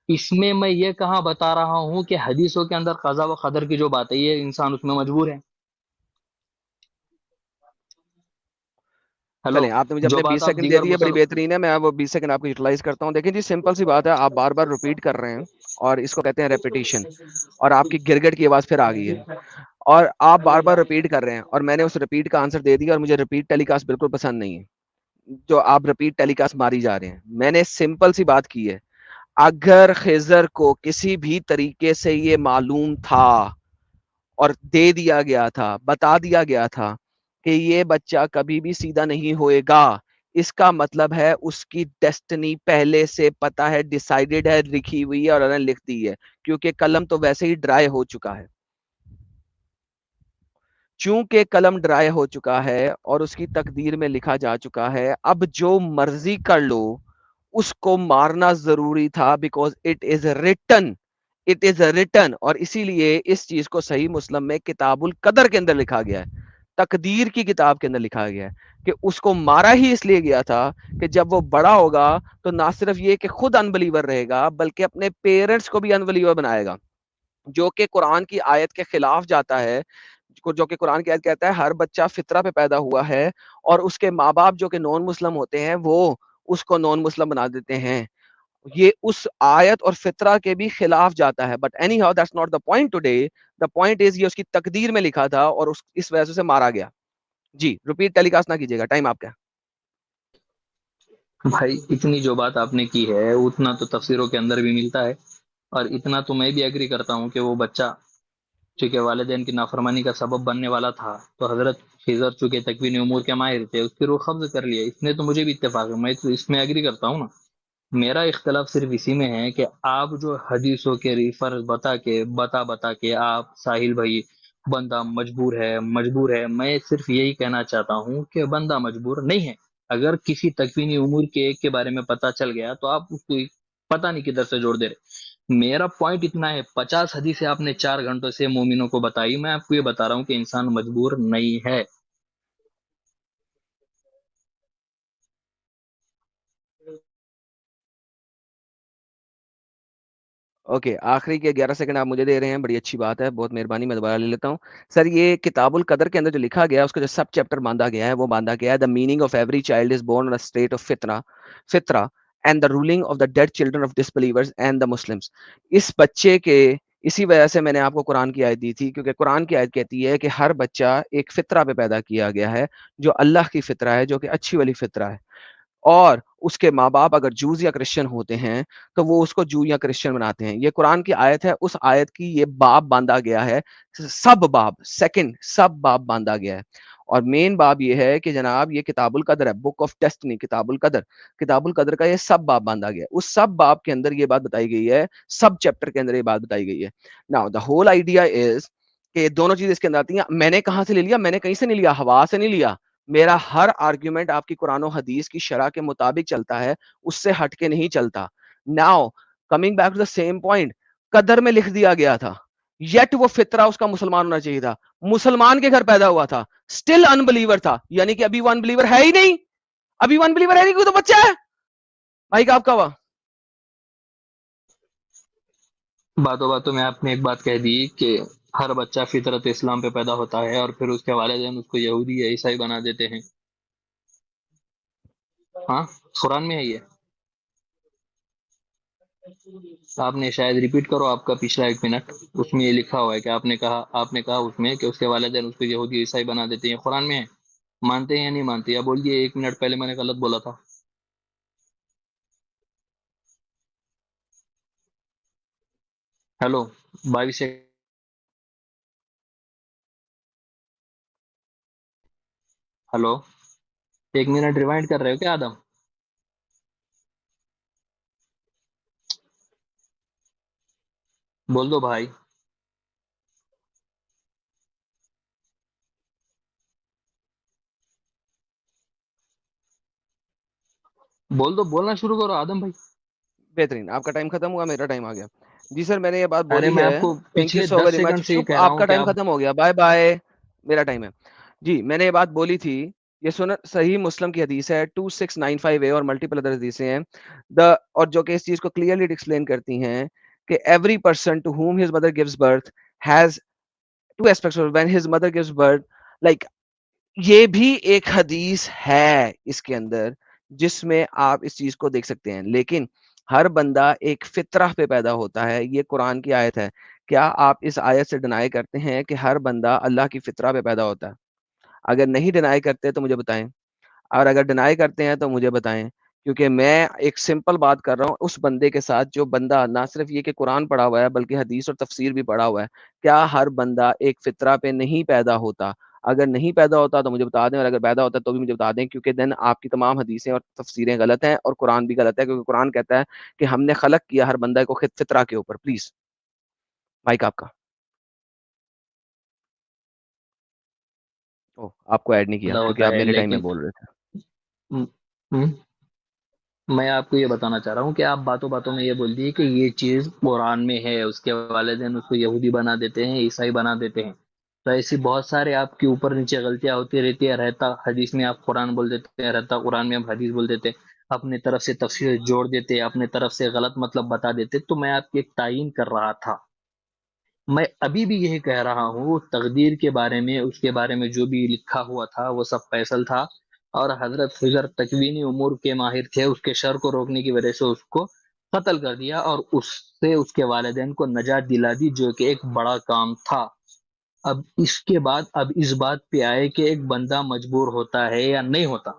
اس میں یہ کہاں بتا رہا ہوں کہ حدیثوں کے اندر قضا و قدر کی جو بات ہے یہ انسان اس میں مجبور ہے۔ ہیلو، چلیں آپ نے مجھے جو اپنے بات 20 آپ سیکنڈ دے دیگر دیے، بڑی بہترین ہے، میں وہ 20 سیکنڈ آپ کو یوٹیلائز کرتا ہوں۔ دیکھیں جی سمپل سی بات ہے، آپ بار بار ریپیٹ کر رہے ہیں اور اس کو کہتے ہیں ریپیٹیشن، اور آپ کی گرگٹ کی آواز پھر آ گئی ہے اور آپ بار بار ریپیٹ کر رہے ہیں، اور میں نے اس ریپیٹ کا آنسر دے دیا، اور مجھے ریپیٹ ٹیلی کاسٹ بالکل پسند نہیں ہے جو آپ ریپیٹ ٹیلی کاسٹ ماری جا رہے ہیں۔ میں نے سمپل سی بات کی ہے، اگر خضر کو کسی بھی طریقے سے یہ معلوم تھا اور دے دیا گیا تھا، بتا دیا گیا تھا کہ یہ بچہ کبھی بھی سیدھا نہیں ہوئے گا، اس کا مطلب ہے اس کی ڈیسٹنی پہلے سے پتا ہے، ڈیسائیڈڈ ہے، لکھی ہوئی ہے اور انہوں نے لکھ دی ہے، کیونکہ قلم تو ویسے ہی ڈرائی ہو چکا ہے۔ چونکہ قلم ڈرائی ہو چکا ہے اور اس کی تقدیر میں لکھا جا چکا ہے، اب جو مرضی کر لو، اس کو مارنا ضروری تھا، because it is written, it is written, اور اسی لیے اس چیز کو صحیح مسلم میں کتاب القدر کے اندر لکھا گیا ہے، تقدیر کی کتاب کے اندر لکھا گیا ہے کہ اس کو مارا ہی اس لیے گیا تھا کہ جب وہ بڑا ہوگا تو نہ صرف یہ کہ خود انبلیور رہے گا بلکہ اپنے پیرنٹس کو بھی انبلیور بنائے گا، جو کہ قرآن کی آیت کے خلاف جاتا ہے، جو کہ قرآن کی آیت کہتا ہے ہر بچہ فطرہ پہ پیدا ہوا ہے، اور اس کے ماں باپ جو کہ نان مسلم ہوتے ہیں وہ اس کو نان مسلم بنا دیتے ہیں، یہ اس آیت اور فطرہ کے بھی خلاف جاتا ہے۔ But any how that's not the point today, the point is یہ اس کی تقدیر میں لکھا تھا اور اس وجہ سے مارا گیا۔ جی ریپیٹ ٹیلی کاسٹ نہ کیجیے گا، ٹائم آپ کا۔ بھائی اتنی جو بات آپ نے کی ہے اتنا تو تفسیروں کے اندر بھی ملتا ہے، اور اتنا تو میں بھی ایگری کرتا ہوں کہ وہ بچہ چونکہ والدین کی نافرمانی کا سبب بننے والا تھا، تو حضرت خضر چونکہ تکوین امور کے ماہر تھے، اس کی روح قبض کر لیا، اس میں تو مجھے بھی اتفاق ہے، میں تو اس میں ایگری کرتا ہوں نا۔ میرا اختلاف صرف اسی میں ہے کہ آپ جو حدیثوں کے ریفر بتا کے آپ ساحل بھائی بندہ مجبور ہے مجبور ہے، میں صرف یہی کہنا چاہتا ہوں کہ بندہ مجبور نہیں ہے۔ اگر کسی تکوینی امور کے بارے میں پتا چل گیا تو آپ اس کو پتہ نہیں کدھر سے جوڑ دے رہے۔ میرا پوائنٹ اتنا ہے، 50 حدیثیں آپ نے 4 گھنٹوں سے مومنوں کو بتائی، میں آپ کو یہ بتا رہا ہوں کہ انسان مجبور نہیں ہے۔ اوکے آخری کے 11 سیکنڈ آپ مجھے دے رہے ہیں، بڑی اچھی بات ہے، بہت مہربانی، میں دوبارہ لے لیتا ہوں۔ سر یہ کتاب القدر کے اندر جو لکھا گیا ہے اس کا جو سب چیپٹر باندھا گیا ہے وہ باندھا گیا ہے the meaning of every child is born in state of فطرہ and the ruling of the dead children of disbelievers and the Muslims. اس بچے کے اسی وجہ سے میں نے آپ کو قرآن کی آیت دی تھی، کیونکہ قرآن کی آیت کہتی ہے کہ ہر بچہ ایک فطرہ پہ پیدا کیا گیا ہے جو اللہ کی فطرہ ہے، جو کہ اچھی والی فطرہ ہے، اور اس کے ماں باپ اگر جوز یا کرسچن ہوتے ہیں تو وہ اس کو جو یا کرسچن بناتے ہیں۔ یہ قرآن کی آیت ہے، اس آیت کی یہ باب باندھا گیا ہے، سب باب، سیکنڈ سب باب باندھا گیا ہے، اور مین باب یہ ہے کہ جناب یہ کتاب القدر ہے، بک آف ڈیسٹنی، کتاب القدر کا یہ سب باب باندھا گیا ہے۔ اس سب باب کے اندر یہ بات بتائی گئی ہے، سب چیپٹر کے اندر یہ بات بتائی گئی ہے۔ Now the whole idea is کہ دونوں چیزیں اس کے اندر آتی ہیں۔ میں نے کہاں سے لے لیا؟ میں نے کہیں سے نہیں لیا، ہوا سے نہیں لیا، میرا ہر آرگیومنٹ آپ کی قرآن و حدیث کی شرح کے مطابق چلتا ہے، اس سے ہٹ کے نہیں چلتا۔ Now coming back to the same point, قدر میں لکھ دیا گیا تھا، یٹ وہ فطرہ اس کا مسلمان ہونا چاہیے تھا، مسلمان کے گھر پیدا ہوا تھا، اسٹل انبلیور تھا، یعنی کہ ابھی وہ انبلیور ہے ہی نہیں، ابھی وہ انبلیور ہے نہیں، کوئی تو بچہ ہے۔ بھائی کا آپ کا ہوا باتوں باتوں میں آپ نے ایک بات کہہ دی کہ ہر بچہ فطرت اسلام پہ پیدا ہوتا ہے اور پھر اس کے والدین اس کو یہودی یا عیسائی بنا دیتے ہیں۔ ہاں، قرآن میں ہے یہ، آپ نے شاید ریپیٹ کرو آپ کا پچھلا 1 منٹ، اس میں یہ لکھا ہوا ہے کہ آپ نے کہا اس میں کہ اس کے والدین اس کو یہودی عیسائی بنا دیتے ہیں، قرآن میں ہے؟ مانتے ہیں یا نہیں مانتے؟ یا بول دیے 1 منٹ پہلے میں نے غلط بولا تھا؟ ہیلو 22 ہیلو 1 منٹ ریوائنڈ کر رہے ہو کیا آدم؟ بول دو بھائی، بول دو، بولنا شروع کرو آدم بھائی۔ بہترین، آپ کا ٹائم ختم ہوا، میرا ٹائم آ گیا۔ جی سر میں نے یہ بات ارے بولی میں ہے، آپ کو تھینک یو پچھلے سو 10 ویری مچ، سیکنڈ سے یہ چپ، کہہ رہا آپ ہوں کا کہ ٹائم آپ ختم ہو گیا، بائے بائے۔ میرا ٹائم ہے جی. میں نے یہ بات بولی تھی, یہ سن, صحیح مسلم کی حدیث ہے 2695 اور ملٹیپل ادر حدیثیں ہیں, اور جو کہ اس چیز کو کلیئرلی ایکسپلین کرتی ہیں کہ every person to whom his mother gives birth has two aspects. When his mother gives birth, like یہ بھی ایک حدیث ہے اس کے اندر جس میں آپ اس چیز کو دیکھ سکتے ہیں. لیکن ہر بندہ ایک فطرہ پہ پیدا ہوتا ہے, یہ قرآن کی آیت ہے. کیا آپ اس آیت سے ڈینائی کرتے ہیں کہ ہر بندہ اللہ کی فطرہ پہ پیدا ہوتا ہے؟ اگر نہیں ڈینائی کرتے تو مجھے بتائیں, اور اگر ڈینائی کرتے ہیں تو مجھے بتائیں, کیونکہ میں ایک سمپل بات کر رہا ہوں اس بندے کے ساتھ جو بندہ نہ صرف یہ کہ قرآن پڑھا ہوا ہے بلکہ حدیث اور تفسیر بھی پڑھا ہوا ہے. کیا ہر بندہ ایک فطرہ پہ نہیں پیدا ہوتا؟ اگر نہیں پیدا ہوتا تو مجھے بتا دیں, اور اگر پیدا ہوتا تو بھی مجھے بتا دیں, کیونکہ دین آپ کی تمام حدیثیں اور تفسیریں غلط ہیں اور قرآن بھی غلط ہے, کیونکہ قرآن کہتا ہے کہ ہم نے خلق کیا ہر بندہ کو فطرہ کے اوپر. پلیز مائک آپ کا. آپ کو ایڈ نہیں کیا پیدا کیونکہ ہوتا آپ ہے، میرے ٹائم میں لیکن بول رہے تھے. م- م- میں آپ کو یہ بتانا چاہ رہا ہوں کہ آپ باتوں باتوں میں یہ بول دیے کہ یہ چیز قرآن میں ہے, اس کے والدین اس کو یہودی بنا دیتے ہیں, عیسائی بنا دیتے ہیں. تو ایسی بہت سارے آپ کے اوپر نیچے غلطیاں ہوتی رہتی ہے. رہتا حدیث میں آپ قرآن بول دیتے ہیں, رہتا قرآن میں آپ حدیث بول دیتے, اپنے طرف سے تفسیر جوڑ دیتے, اپنے طرف سے غلط مطلب بتا دیتے. تو میں آپ کی ایک تعیین کر رہا تھا. میں ابھی بھی یہی کہہ رہا ہوں, تقدیر کے بارے میں, اس کے بارے میں جو بھی لکھا ہوا تھا وہ سب فیصل تھا, اور حضرت خضر تکوینی امور کے ماہر تھے. اس کے شر کو روکنے کی وجہ سے اس کو قتل کر دیا, اور اس سے اس کے والدین کو نجات دلا دی, جو کہ ایک بڑا کام تھا. اب اس کے بعد اب اس بات پہ آئے کہ ایک بندہ مجبور ہوتا ہے یا نہیں ہوتا.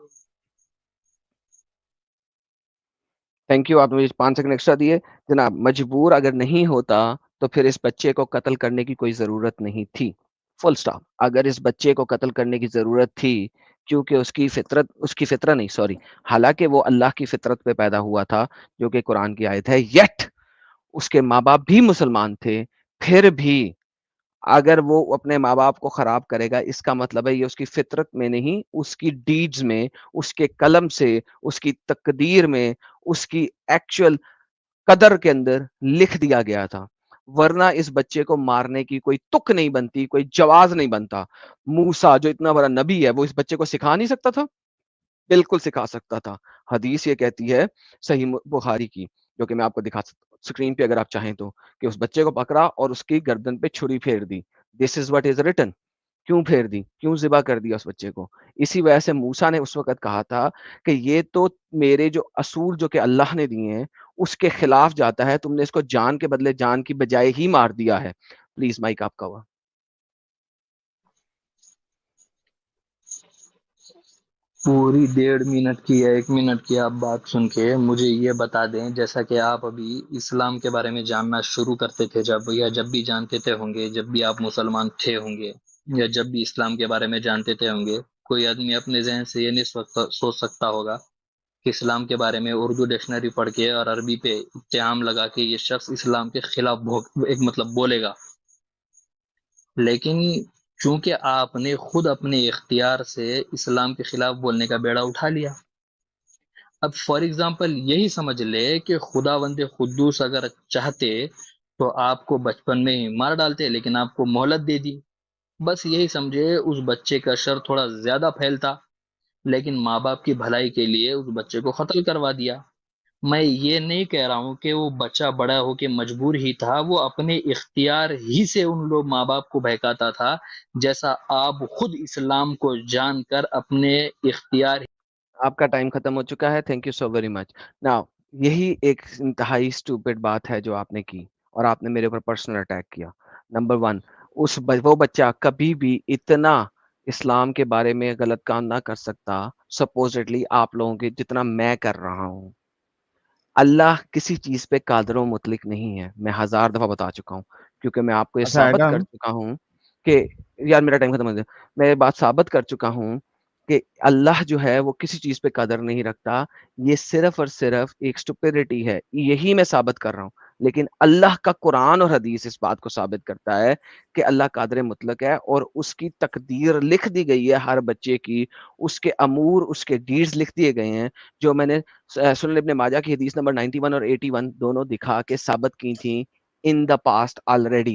تھینک یو, آپ نے مجھے 5 سیکنڈ ایکسٹرا دیے. جناب, مجبور اگر نہیں ہوتا تو پھر اس بچے کو قتل کرنے کی کوئی ضرورت نہیں تھی. فل سٹاپ. اگر اس بچے کو قتل کرنے کی ضرورت تھی کیونکہ اس کی فطرت نہیں, سوری, حالانکہ وہ اللہ کی فطرت پہ پیدا ہوا تھا جو کہ قرآن کی آیت ہے, یٹ اس کے ماں باپ بھی مسلمان تھے, پھر بھی اگر وہ اپنے ماں باپ کو خراب کرے گا, اس کا مطلب ہے یہ اس کی فطرت میں نہیں, اس کی ڈیڈز میں, اس کے قلم سے, اس کی تقدیر میں, اس کی ایکچوئل قدر کے اندر لکھ دیا گیا تھا. ورنہ اس بچے کو مارنے کی کوئی تک نہیں بنتی, کوئی جواز نہیں بنتا. موسیٰ جو اتنا بڑا نبی ہے وہ اس بچے کو سکھا نہیں سکتا تھا؟ بالکل سکھا سکتا تھا. حدیث یہ کہتی ہے صحیح بخاری کی, جو کہ میں آپ کو دکھا سکتا ہوں اسکرین پہ اگر آپ چاہیں تو, کہ اس بچے کو پکڑا اور اس کی گردن پہ چھری پھیر دی. دس از واٹ از ریٹن. کیوں پھیر دی, کیوں ذبح کر دیا اس بچے کو؟ اسی وجہ سے موسیٰ نے اس وقت کہا تھا کہ یہ تو میرے جو اصول جو کہ اللہ نے دیے ہیں اس کے خلاف جاتا ہے, تم نے اس کو جان کے بدلے جان کی بجائے ہی مار دیا ہے. پلیز مائک آپ کا ہوا. پوری 1.5 منٹ کی یا 1 منٹ کی آپ بات سن کے مجھے یہ بتا دیں, جیسا کہ آپ ابھی اسلام کے بارے میں جاننا شروع کرتے تھے, جب بھی جانتے تھے ہوں گے, جب بھی آپ مسلمان تھے ہوں گے, یا جب بھی اسلام کے بارے میں جانتے تھے ہوں گے, کوئی آدمی اپنے ذہن سے یہ نہیں سوچ سکتا ہوگا کہ اسلام کے بارے میں اردو ڈکشنری پڑھ کے اور عربی پہ اتہام لگا کے یہ شخص اسلام کے خلاف ایک مطلب بولے گا. لیکن چونکہ آپ نے خود اپنے اختیار سے اسلام کے خلاف بولنے کا بیڑا اٹھا لیا. اب فار ایگزامپل یہی سمجھ لے کہ خدا بند قدوس اگر چاہتے تو آپ کو بچپن میں ہی مار ڈالتے, لیکن آپ کو مہلت دے دی. بس یہی سمجھے اس بچے کا شر تھوڑا زیادہ پھیلتا, لیکن ماں باپ کی بھلائی کے لیے اس بچے کو قتل کروا دیا. میں یہ نہیں کہہ رہا ہوں کہ وہ بچہ بڑا ہو کے مجبور ہی تھا, وہ اپنے اختیار ہی سے ان لوگ ماں باپ کو بہکاتا تھا, جیسا آپ خود اسلام کو جان کر اپنے اختیار. آپ کا ٹائم ختم ہو چکا ہے. Thank you so very much. Now یہی ایک انتہائی اسٹوپڈ بات ہے جو آپ نے کی, اور آپ نے میرے اوپر پرسنل اٹیک کیا. نمبر 1, وہ بچہ کبھی بھی اتنا اسلام کے بارے میں غلط کام نہ کر سکتا سپوزٹلی آپ لوگوں کے جتنا میں کر رہا ہوں. اللہ کسی چیز پہ قادر و مطلق نہیں ہے, میں 1000 دفعہ بتا چکا ہوں, کیونکہ میں آپ کو یہ اچھا ثابت کر ایڈم، چکا ہوں کہ یار میرا ٹائم ختم ہو گیا. میں یہ بات ثابت کر چکا ہوں کہ اللہ جو ہے وہ کسی چیز پہ قدر نہیں رکھتا. یہ صرف اور صرف ایک اسٹوپیڈیٹی ہے, یہی میں ثابت کر رہا ہوں. لیکن اللہ کا قرآن اور حدیث اس بات کو ثابت کرتا ہے کہ اللہ قادر مطلق ہے, اور اس کی تقدیر لکھ دی گئی ہے ہر بچے کی, اس کے امور, اس کے ڈیڈز لکھ دیے گئے ہیں, جو میں نے سنن ابن ماجہ کی حدیث نمبر 91 اور 81 دونوں دکھا کے ثابت کی تھیں in the past already.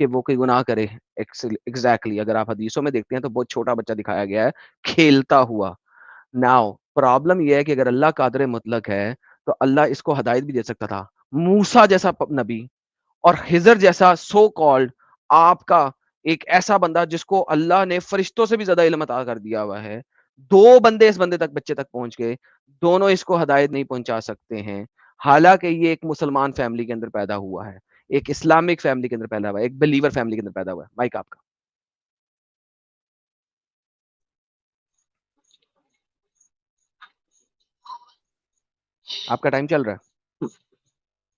کہ وہ کوئی گناہ کرے. ایگزیکٹلی اگر آپ حدیثوں میں دیکھتے ہیں تو بہت چھوٹا بچہ دکھایا گیا ہے کھیلتا ہوا. ناؤ پرابلم یہ ہے کہ اگر اللہ قادر مطلق ہے تو اللہ اس کو ہدایت بھی دے سکتا تھا. موسیٰ جیسا نبی اور خضر جیسا سو کالڈ آپ کا ایک ایسا بندہ جس کو اللہ نے فرشتوں سے بھی زیادہ علم عطا کر دیا ہوا ہے, 2 بندے اس بندے تک بچے تک پہنچ گئے, دونوں اس کو ہدایت نہیں پہنچا سکتے ہیں. حالانکہ یہ ایک مسلمان فیملی کے اندر پیدا ہوا ہے, ایک اسلامک فیملی کے اندر پیدا ہوا ہے, ایک بلیور فیملی کے اندر پیدا ہوا ہے. مائک آپ کا. آپ کا ٹائم چل رہا ہے.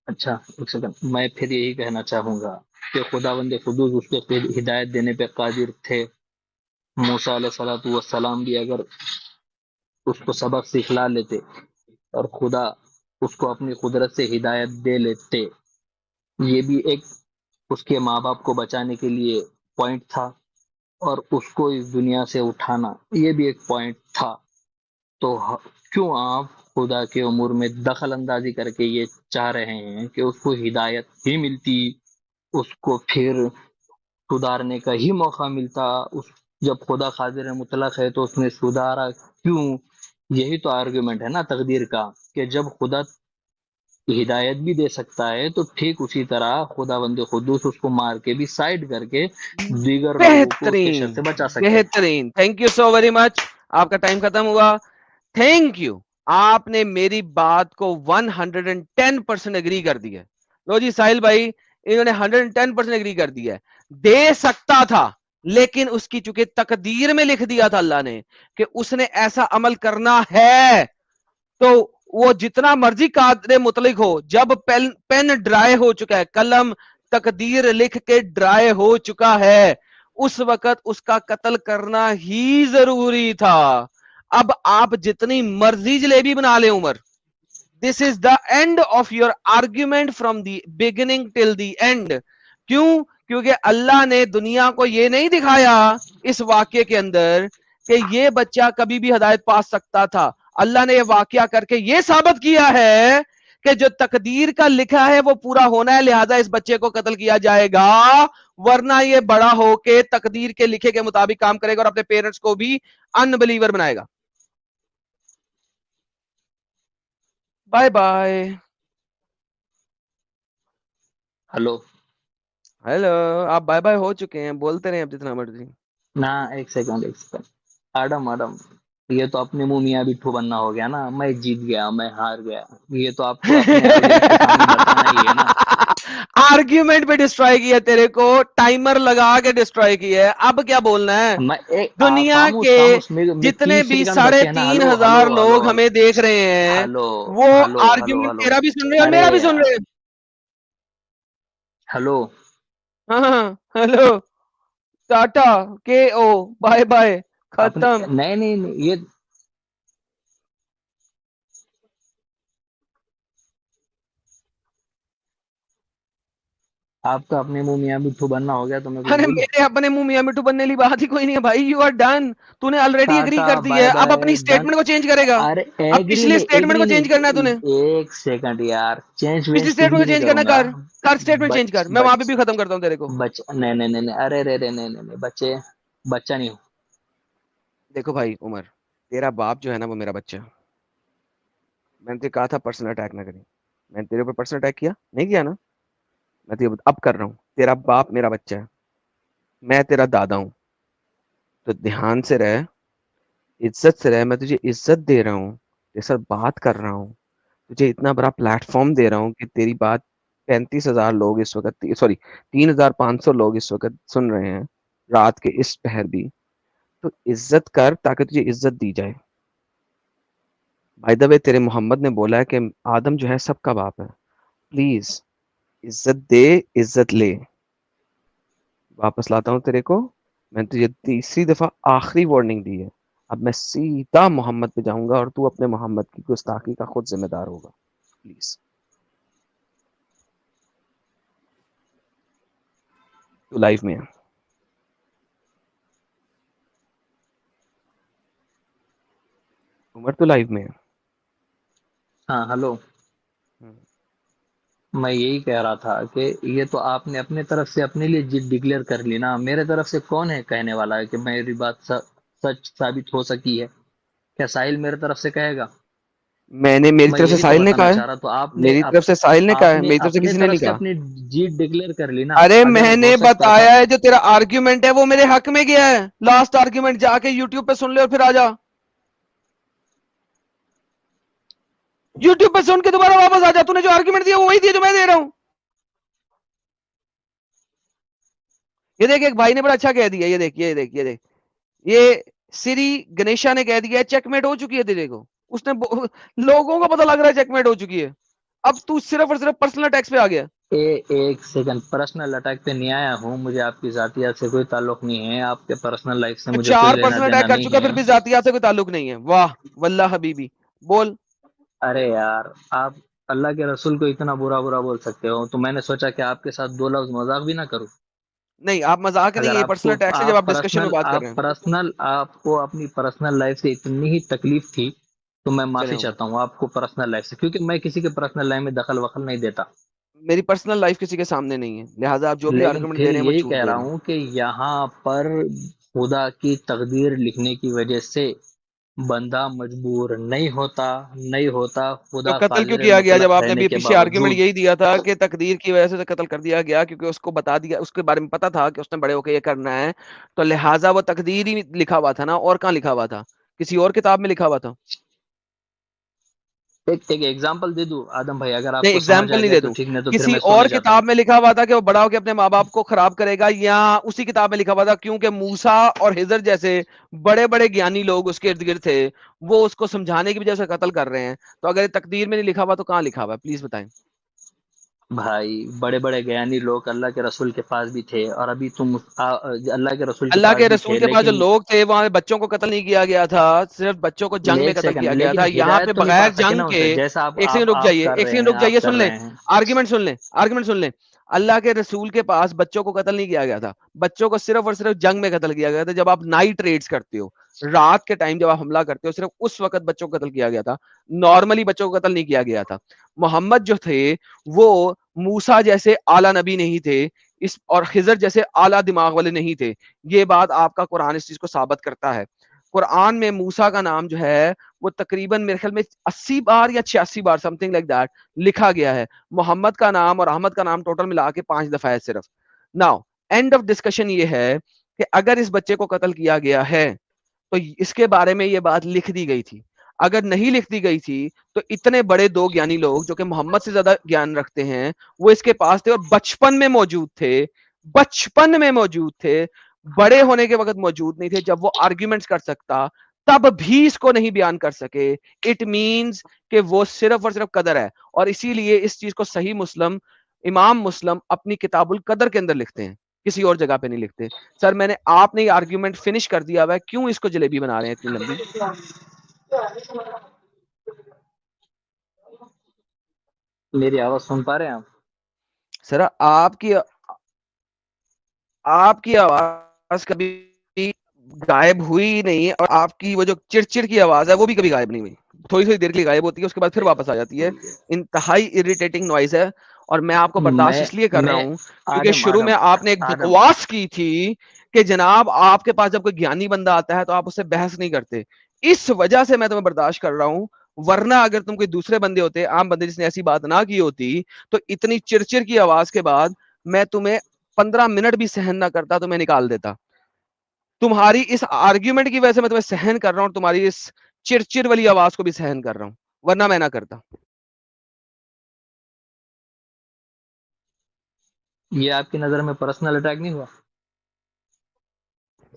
اچھا ایک سیکنڈ, میں پھر یہی کہنا چاہوں گا کہ خداوند قدوس اس کو ہدایت دینے پہ قادر تھے. موسیٰ علیہ الصلوۃ والسلام بھی اگر اس کو سبق سکھلا لیتے اور خدا اس کو اپنی قدرت سے ہدایت دے لیتے, یہ بھی ایک اس کے ماں باپ کو بچانے کے لیے پوائنٹ تھا, اور اس کو اس دنیا سے اٹھانا یہ بھی ایک پوائنٹ تھا. تو کیوں آپ خدا کے امور میں دخل اندازی کر کے یہ چاہ رہے ہیں کہ اس کو ہدایت ہی ملتی, اس کو پھر سدھارنے کا ہی موقع ملتا. جب خدا قادر مطلق ہے تو اس نے سدھارا کیوں؟ یہی تو آرگومنٹ ہے نا تقدیر کا, کہ جب خدا ہدایت بھی دے سکتا ہے تو ٹھیک اسی طرح خدا بند قدوس اس کو مار کے بھی سائڈ کر کے دیگر لوگوں کو اس کے شر بہترین سے بچا سکتے. بہترین, thank you so very much. آپ کا ٹائم ختم ہوا. تھینک یو, آپ نے میری بات کو 110% اگری کر دیا. لو جی ساحل بھائی, انہوں نے 110% اگری کر دیا. دے سکتا تھا لیکن اس کی چونکہ تقدیر میں لکھ دیا تھا اللہ نے کہ اس نے ایسا عمل کرنا ہے, تو وہ جتنا مرضی قادر مطلق ہو, جب پین ڈرائی ہو چکا ہے, قلم تقدیر لکھ کے ڈرائی ہو چکا ہے, اس وقت اس کا قتل کرنا ہی ضروری تھا. اب آپ جتنی مرضی جلیبی بنا لیں Umar, this is the end of your argument from the beginning till the end. کیوں؟ کیونکہ اللہ نے دنیا کو یہ نہیں دکھایا اس واقعے کے اندر کہ یہ بچہ کبھی بھی ہدایت پا سکتا تھا. اللہ نے یہ واقعہ کر کے یہ ثابت کیا ہے کہ جو تقدیر کا لکھا ہے وہ پورا ہونا ہے, لہذا اس بچے کو قتل کیا جائے گا, ورنہ یہ بڑا ہو کے تقدیر کے لکھے کے مطابق کام کرے گا اور اپنے پیرنٹس کو بھی ان بلیور بنائے گا. Bye bye. ہلو ہیلو, آپ بائے بائے ہو چکے ہیں, بولتے رہے اب جتنا مرضی. نہ ایک سیکنڈ ایڈم یہ تو اپنے منہ میاں بٹھو بننا ہو گیا نا, میں جیت گیا میں ہار گیا, یہ تو آپ کو اپنے آڈینس کے سامنے بتانا ہی ہے نا. آرگیومنٹ پہ ڈسٹرائے کیا تیرے کو, ٹائمر لگا کے ڈسٹرائے کیا ہے, اب کیا بولنا ہے؟ میں دنیا خاموش کے خاموش میں جتنے 30 بھی سیکنڈ بچے ہیں نا. ہلو ہلو 3,500 ہلو لوگ ہمیں دیکھ رہے ہیں, ہلو وہ ہلو ہلو آرگیومنٹ ہلو تیرا بھی سن رہے ہیں اور ارے میرا بھی سن یار رہے ہیں. ہلو ہاں ہلو, ٹاٹا کے او, بائے بائے, اپنے ختم. نہیں یہ آپ کا اپنے منہ میاں بٹھو بننا ہو گیا تو میں کچھ ارے بولوں؟ میرے اپنے منہ میاں مٹھو بننے لی بات ہی کوئی نہیں ہے بھائی, یو آر ڈن. تو نے آلریڈی اگری ٹاٹا کر دی بائے ہے, اب بائے اپنی ڈن. اسٹیٹمنٹ کو چینج کرے گا. ارے اب ایگری پچھلے نہیں اسٹیٹمنٹ ایگری کو چینج کرنا ہے تو نہیں, نے, ایک سیکنڈ یار, چینج پچھلی وینج کچھ اسٹیٹمنٹ بھی کو نہیں چینج کرنا, کروں گا. کر اسٹیٹمنٹ چینج کر, میں وہاں پہ بچ بھی ختم کرتا ہوں تیرے کو. نہیں نہیں نہیں ارے رے نہیں بچے, بچہ نہیں ہو. دیکھو بھائی عمر, تیرا باپ جو ہے نا وہ میرا بچہ. میں نے تجھے کہا تھا پرسنل اٹیک نہ کریں, میں نے تیرے اوپر پرسنل اٹیک کیا نہیں کیا نا؟ میں تجھے اب کر رہا ہوں. تیرا باپ میرا بچہ ہے, میں تیرا دادا ہوں, تو دھیان سے رہ, عزت سے رہ. میں تجھے عزت دے رہا ہوں, تیرے ساتھ بات کر رہا ہوں, تجھے اتنا بڑا پلیٹ فارم دے رہا ہوں کہ تیری بات 35,000 لوگ اس وقت, سوری 3,500 لوگ اس وقت سن رہے ہیں رات کے اس پہر بھی. تو عزت کر تاکہ تجھے عزت دی جائے. بائی دا وے تیرے محمد نے بولا ہے کہ آدم جو ہے سب کا باپ ہے. پلیز عزت دے, عزت لے. واپس لاتا ہوں تیرے کو, میں نے تجھے تیسری دفعہ آخری وارننگ دی ہے. اب میں سیدھا محمد پہ جاؤں گا اور تو اپنے محمد کی گستاخی کا خود ذمہ دار ہوگا. پلیز تو لائف میں ہے, عمر تو لائف میں ہے. ہاں ہلو میں یہی کہہ رہا تھا کہ یہ تو آپ نے اپنے طرف سے اپنے لیے جد ڈکلیئر کر لی نا، میرے طرف سے کون ہے کہنے والا ہے کہ میری بات سچ ثابت ہو سکی ہے؟ کیا ساحل میرے طرف سے کہے گا؟ میں نے میری میں طرف سے یہی تو ساحل نے بتانا کہا ہے، چاہ رہا، تو میری طرف سے ساحل نے کہا ہے، میری طرف سے اپنے کسی نے طرف نہیں سے کہا. اپنی جیت ڈکلیئر کر لی نا. ارے اگر میں ہو نے سکتا تھا، بتایا ہے جو تیرا آرگیومنٹ ہے وہ میرے حق میں گیا ہے. لاسٹ آرگیومنٹ جا کے یوٹیوب پہ سن لے اور پھر آ جا. یوٹیوب پہ سن کے دوبارہ واپس آ جا. تو نے جو آرگیومنٹ دیا وہ وہی دیا جو میں دے رہا ہوں. یہ دیکھ ایک بھائی نے بڑا اچھا کہہ دیا، یہ دیکھ یہ دیکھ یہ دیکھ یہ سری گنیشا نے کہہ دیا چیک میٹ ہو چکی ہے تیرے کو. اس نے لوگوں کو پتہ لگ رہا ہے چیک میٹ ہو چکی ہے. اب تو صرف اور صرف پرسنل اٹیکس پہ آ گیا. ایک سیکنڈ، پرسنل اٹیک پہ نہیں آیا ہوں. مجھے آپ کی ذاتیات سے کوئی تعلق نہیں ہے، آپ کے پرسنل لائف سے تو مجھے کوئی 4 لینا پرسنل دینا اٹیک کر نہیں چکا ہے. پھر بھی ذاتیات سے کوئی تعلق نہیں ہے. واہ واللہ حبیبی بول. ارے یار، آپ اللہ کے رسول کو اتنا برا برا بول سکتے ہو، تو میں نے سوچا کہ آپ کے ساتھ دو لفظ مذاق بھی نہ کروں. نہیں آپ مذاق نہیں، اگر یہ آپ پرسنل کو اٹیکس ہے جب آپ ڈسکشن میں بات کر رہے ہیں. آپ کو اپنی پرسنل لائف سے اتنی ہی تکلیف تھی تو میں چلے معافی چاہتا ہوں آپ کو پرسنل لائف سے، کیونکہ میں کسی کے پرسنل لائف میں دخل وخل نہیں دیتا. میری پرسنل لائف کسی کے سامنے نہیں ہے، لہٰذا آپ جو بھی لیکن آرگومنٹ پھر دے رہے ہیں وہ یہی جھوٹ کہہ دے رہا رہے ہیں. ہوں کہ یہاں پر خدا کی تقدیر لکھنے کی وجہ سے بندہ مجبور نہیں ہوتا تو خدا قتل کیوں قادر کیا گیا جب مطلق آپ نے رہنے ابھی کے پیچھے آرگیومنٹ باوجود؟ یہی دیا تھا کہ تقدیر کی وجہ سے قتل کر دیا گیا کیونکہ اس کو بتا دیا، اس کے بارے میں پتا تھا کہ اس نے بڑے ہو کے یہ کرنا ہے، تو لہٰذا وہ تقدیر ہی لکھا ہوا تھا نا. اور کہاں لکھا ہوا تھا؟ کسی اور کتاب میں لکھا ہوا تھا. ایک ایگزامپل دے دوں آدم بھائی، اگر آپ نہیں کو سمجھ ایگزامپل آ نہیں گیا دے تو دوں، ٹھیک، نہیں تو پھر کسی میں اور سونے جاتا ہوں. کتاب میں لکھا ہوا تھا کہ وہ بڑا ہو کے اپنے ماں باپ کو خراب کرے گا، یا اسی کتاب میں لکھا ہوا تھا کیونکہ موسیٰ اور ہجر جیسے بڑے بڑے گیانی لوگ اس کے ارد گرد تھے، وہ اس کو سمجھانے کی وجہ سے قتل کر رہے ہیں. تو اگر یہ تقدیر میں نہیں لکھا ہوا تو کہاں لکھا ہوا ہے؟ پلیز بتائیں. بھائی بڑے بڑے گیانی لوگ اللہ کے رسول کے پاس بھی تھے، اور ابھی تم اللہ کے رسول کے اللہ پاس کے بھی رسول تھے، کے پاس جو لیکن لوگ تھے وہاں بچوں کو قتل نہیں کیا گیا تھا، صرف بچوں کو جنگ میں ایک قتل سیکنڈ، کیا گیا لیکن تھا. یہاں ہدایت پہ تو نہیں بغیر پا سکے جنگ نا ان کے سے، جیسا ایک سیکنڈ رک آپ جائیے، کر ایک رہے سیکنڈ ہیں، رک جائیے، آپ سن کر لیں رہے ہیں. آرگومنٹ سن لیں آرگومنٹ سن لیں. اللہ کے رسول کے پاس بچوں کو قتل نہیں کیا گیا تھا، بچوں کو صرف اور صرف جنگ میں قتل کیا گیا تھا. جب آپ نائٹ ریڈز کرتے ہو، رات کے ٹائم جب آپ حملہ کرتے ہو، صرف اس وقت بچوں کو قتل کیا گیا تھا، نارملی بچوں کو قتل نہیں کیا گیا تھا. محمد جو تھے وہ موسیٰ جیسے اعلیٰ نبی نہیں تھے، اس اور خضر جیسے اعلیٰ دماغ والے نہیں تھے. یہ بات آپ کا قرآن اس چیز کو ثابت کرتا ہے. قرآن میں موسیٰ کا نام جو ہے وہ تقریباً میرے خیال میں 80 بار یا 86 بار سم تھنگ لائک دیٹ لکھا گیا ہے. محمد کا نام اور احمد کا نام ٹوٹل ملا کے 5 دفعہ ہے صرف. ناؤ اینڈ آف ڈسکشن یہ ہے کہ اگر اس بچے کو قتل کیا گیا ہے تو اس کے بارے میں یہ بات لکھ دی گئی تھی. اگر نہیں لکھ دی گئی تھی تو اتنے بڑے دو گیانی لوگ جو کہ محمد سے زیادہ گیان رکھتے ہیں وہ اس کے پاس تھے اور بچپن میں موجود تھے، بچپن میں موجود تھے، بڑے ہونے کے وقت موجود نہیں تھے جب وہ آرگیومنٹس کر سکتا، تب بھی اس کو نہیں بیان کر سکے. اٹ مینز کہ وہ صرف اور صرف قدر ہے. اور اسی لیے اس چیز کو صحیح مسلم امام مسلم اپنی کتاب القدر کے اندر لکھتے ہیں، کسی اور جگہ پہ نہیں لکھتے. سر میں نے آپ نے یہ آرگیومنٹ فنش کر دیا ہوا ہے، کیوں اس کو جلیبی بنا رہے ہیں اتنی لمبی؟ میری آواز سن پا رہے ہیں آپ؟ سر آپ کی آواز کبھی غائب ہوئی نہیں، اور آپ کی وہ جو چڑچڑ کی آواز ہے وہ بھی کبھی غائب نہیں ہوئی. تھوڑی تھوڑی دیر کے لیے غائب ہوتی ہے، اس کے بعد پھر واپس آ جاتی ہے. انتہائی اریٹیٹنگ نوائز ہے، اور میں آپ کو برداشت میں اس لیے کر رہا میں ہوں کیونکہ آدم شروع آدم میں آپ نے ایک آدم بکواس کی تھی کہ جناب آپ کے پاس جب کوئی گیانی بندہ آتا ہے تو آپ اس سے بحث نہیں کرتے. اس وجہ سے میں تمہیں برداشت کر رہا ہوں، ورنہ اگر تم کوئی دوسرے بندے ہوتے، عام بندے جس نے ایسی بات نہ کی ہوتی، تو اتنی چڑچڑ کی آواز کے بعد میں تمہیں 15 منٹ بھی سہن نہ کرتا تو میں نکال دیتا. تمہاری اس آرگیومنٹ کی وجہ سے میں تمہیں سہن کر رہا ہوں، تمہاری اس چڑچڑ والی آواز کو بھی سہن کر رہا ہوں، ورنہ میں نہ کرتا. یہ آپ کی نظر میں پرسنل اٹیک نہیں ہوا؟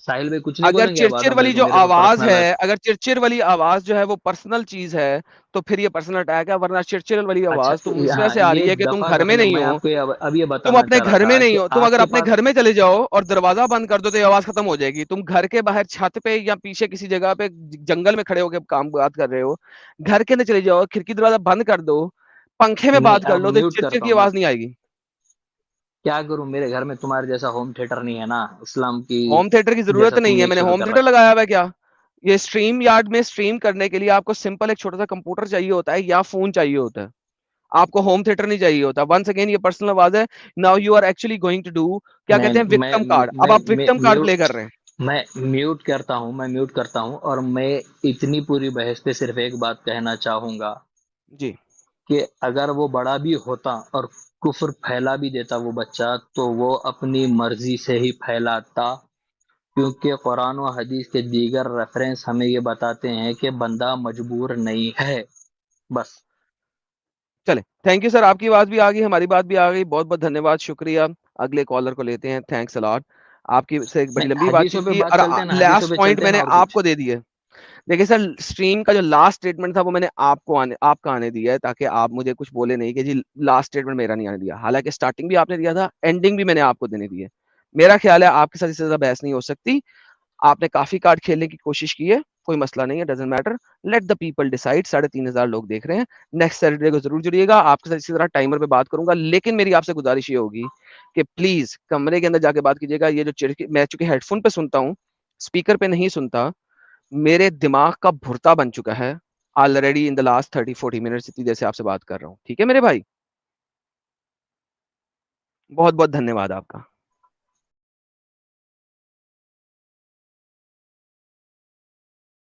ساحل بھائی کچھ نہیں اگر بولیں گے اب چرچر آدم بھائی والی کو جو میرے پہ آواز پرسنل؟ ہے، اگر چرچر والی آواز جو ہے وہ پرسنل چیز ہے تو پھر یہ پرسنل اٹیک ہے. ورنہ چرچر والی اچھا، آواز تم اس وجہ ہاں سے آ یہ رہی ہے کہ تم دفعہ گھر میں ختم، نہیں میں ہو. آپ کو اب یہ تم بتانا اپنے چاہ رہا گھر تھا میں نہیں کہ ہو. تم آپ اگر کے اپنے پاس گھر میں چلے جاؤ اور دروازہ بند کر دو تو یہ آواز ختم ہو جائے گی. تم گھر کے باہر چھت پہ یا پیچھے کسی جگہ پہ جنگل میں کھڑے ہو کے کام بات کر رہے ہو، گھر کے اندر چلے جاؤ، کھڑکی دروازہ بند کر دو، پنکھے میں نہیں، بات کر اب لو، تو میوٹ چرچر کرتا کی ہوں میں. آواز نہیں آئے گی. کیا کروں، میرے گھر میں تمہارے جیسا ہوم تھیٹر نہیں ہے نا، اسلام کی ہوم تھیٹر کی ضرورت جیسا تم نہیں ہے، نے میں نے شروع ہوم کر تھیٹر رکھا. لگایا ہوا ہے کیا؟ یہ اسٹریم یارڈ میں اسٹریم کرنے کے لیے آپ کو سمپل ایک چھوٹا سا کمپیوٹر چاہیے ہوتا ہے یا فون چاہیے ہوتا ہے. آپ کو ہوم تھیٹر نہیں چاہیے ہوتا. ونس اگین یہ پرسنل آواز ہے. Now you are actually going to do کیا کہتے ہیں وکٹم کارڈ. اب آپ وکٹم کارڈ پلے کر رہے ہیں. میں میوٹ کرتا ہوں اور میں اتنی پوری بحث پہ صرف ایک بات کہنا چاہوں گا جی کہ اگر وہ بڑا بھی ہوتا اور کفر پھیلا بھی دیتا وہ بچہ تو وہ اپنی مرضی سے ہی پھیلاتا, کیونکہ قرآن و حدیث کے دیگر ریفرنس ہمیں یہ بتاتے ہیں کہ بندہ مجبور نہیں ہے. بس چلے, تھینک یو سر, آپ کی بات بھی آ گئی, ہماری بات بھی آ گئی, بہت بہت دھنیہ واد, شکریہ. اگلے کالر کو لیتے ہیں. تھینکس الاٹ, آپ کی سے ایک بڑی لمبی بات حدیثوں چیت پہ کی, بات اور چلتے ہیں نا, حدیثوں لاسٹ پہ پوائنٹ چلتے ہیں میں نا, نے اور آپ کچھ کو دے دیے. دیکھیں سر, اسٹریم کا جو لاسٹ اسٹیٹمنٹ تھا وہ میں نے آپ کا آنے دیا ہے, تاکہ آپ مجھے کچھ بولے نہیں کہ جی لاسٹ اسٹیٹمنٹ میرا نہیں آنے دیا. حالانکہ اسٹارٹنگ بھی آپ نے دیا تھا, اینڈنگ بھی میں نے آپ کو دینے دی ہے. میرا خیال ہے آپ کے ساتھ اس سے زیادہ بحث نہیں ہو سکتی. آپ نے کافی کارڈ کھیلنے کی کوشش کی ہے, کوئی مسئلہ نہیں ہے, doesn't matter, let the people decide. 3,500 لوگ دیکھ رہے ہیں. نیکسٹ سیٹرڈے کو ضرور جڑیے گا, آپ کے ساتھ اسی طرح ٹائمر پہ بات کروں گا. لیکن میری آپ سے گزارش یہ ہوگی کہ پلیز کمرے کے اندر جا کے بات کیجیے گا. یہ جو میں چونکہ ہیڈ فون پہ سنتا ہوں, اسپیکر پہ نہیں سنتا, میرے دماغ کا بھرتا بن چکا ہے already in the last 30-40 minutes, اتنی دیر سے آپ سے بات کر رہا ہوں. ٹھیک ہے میرے بھائی, بہت بہت دھنیہ واد آپ کا.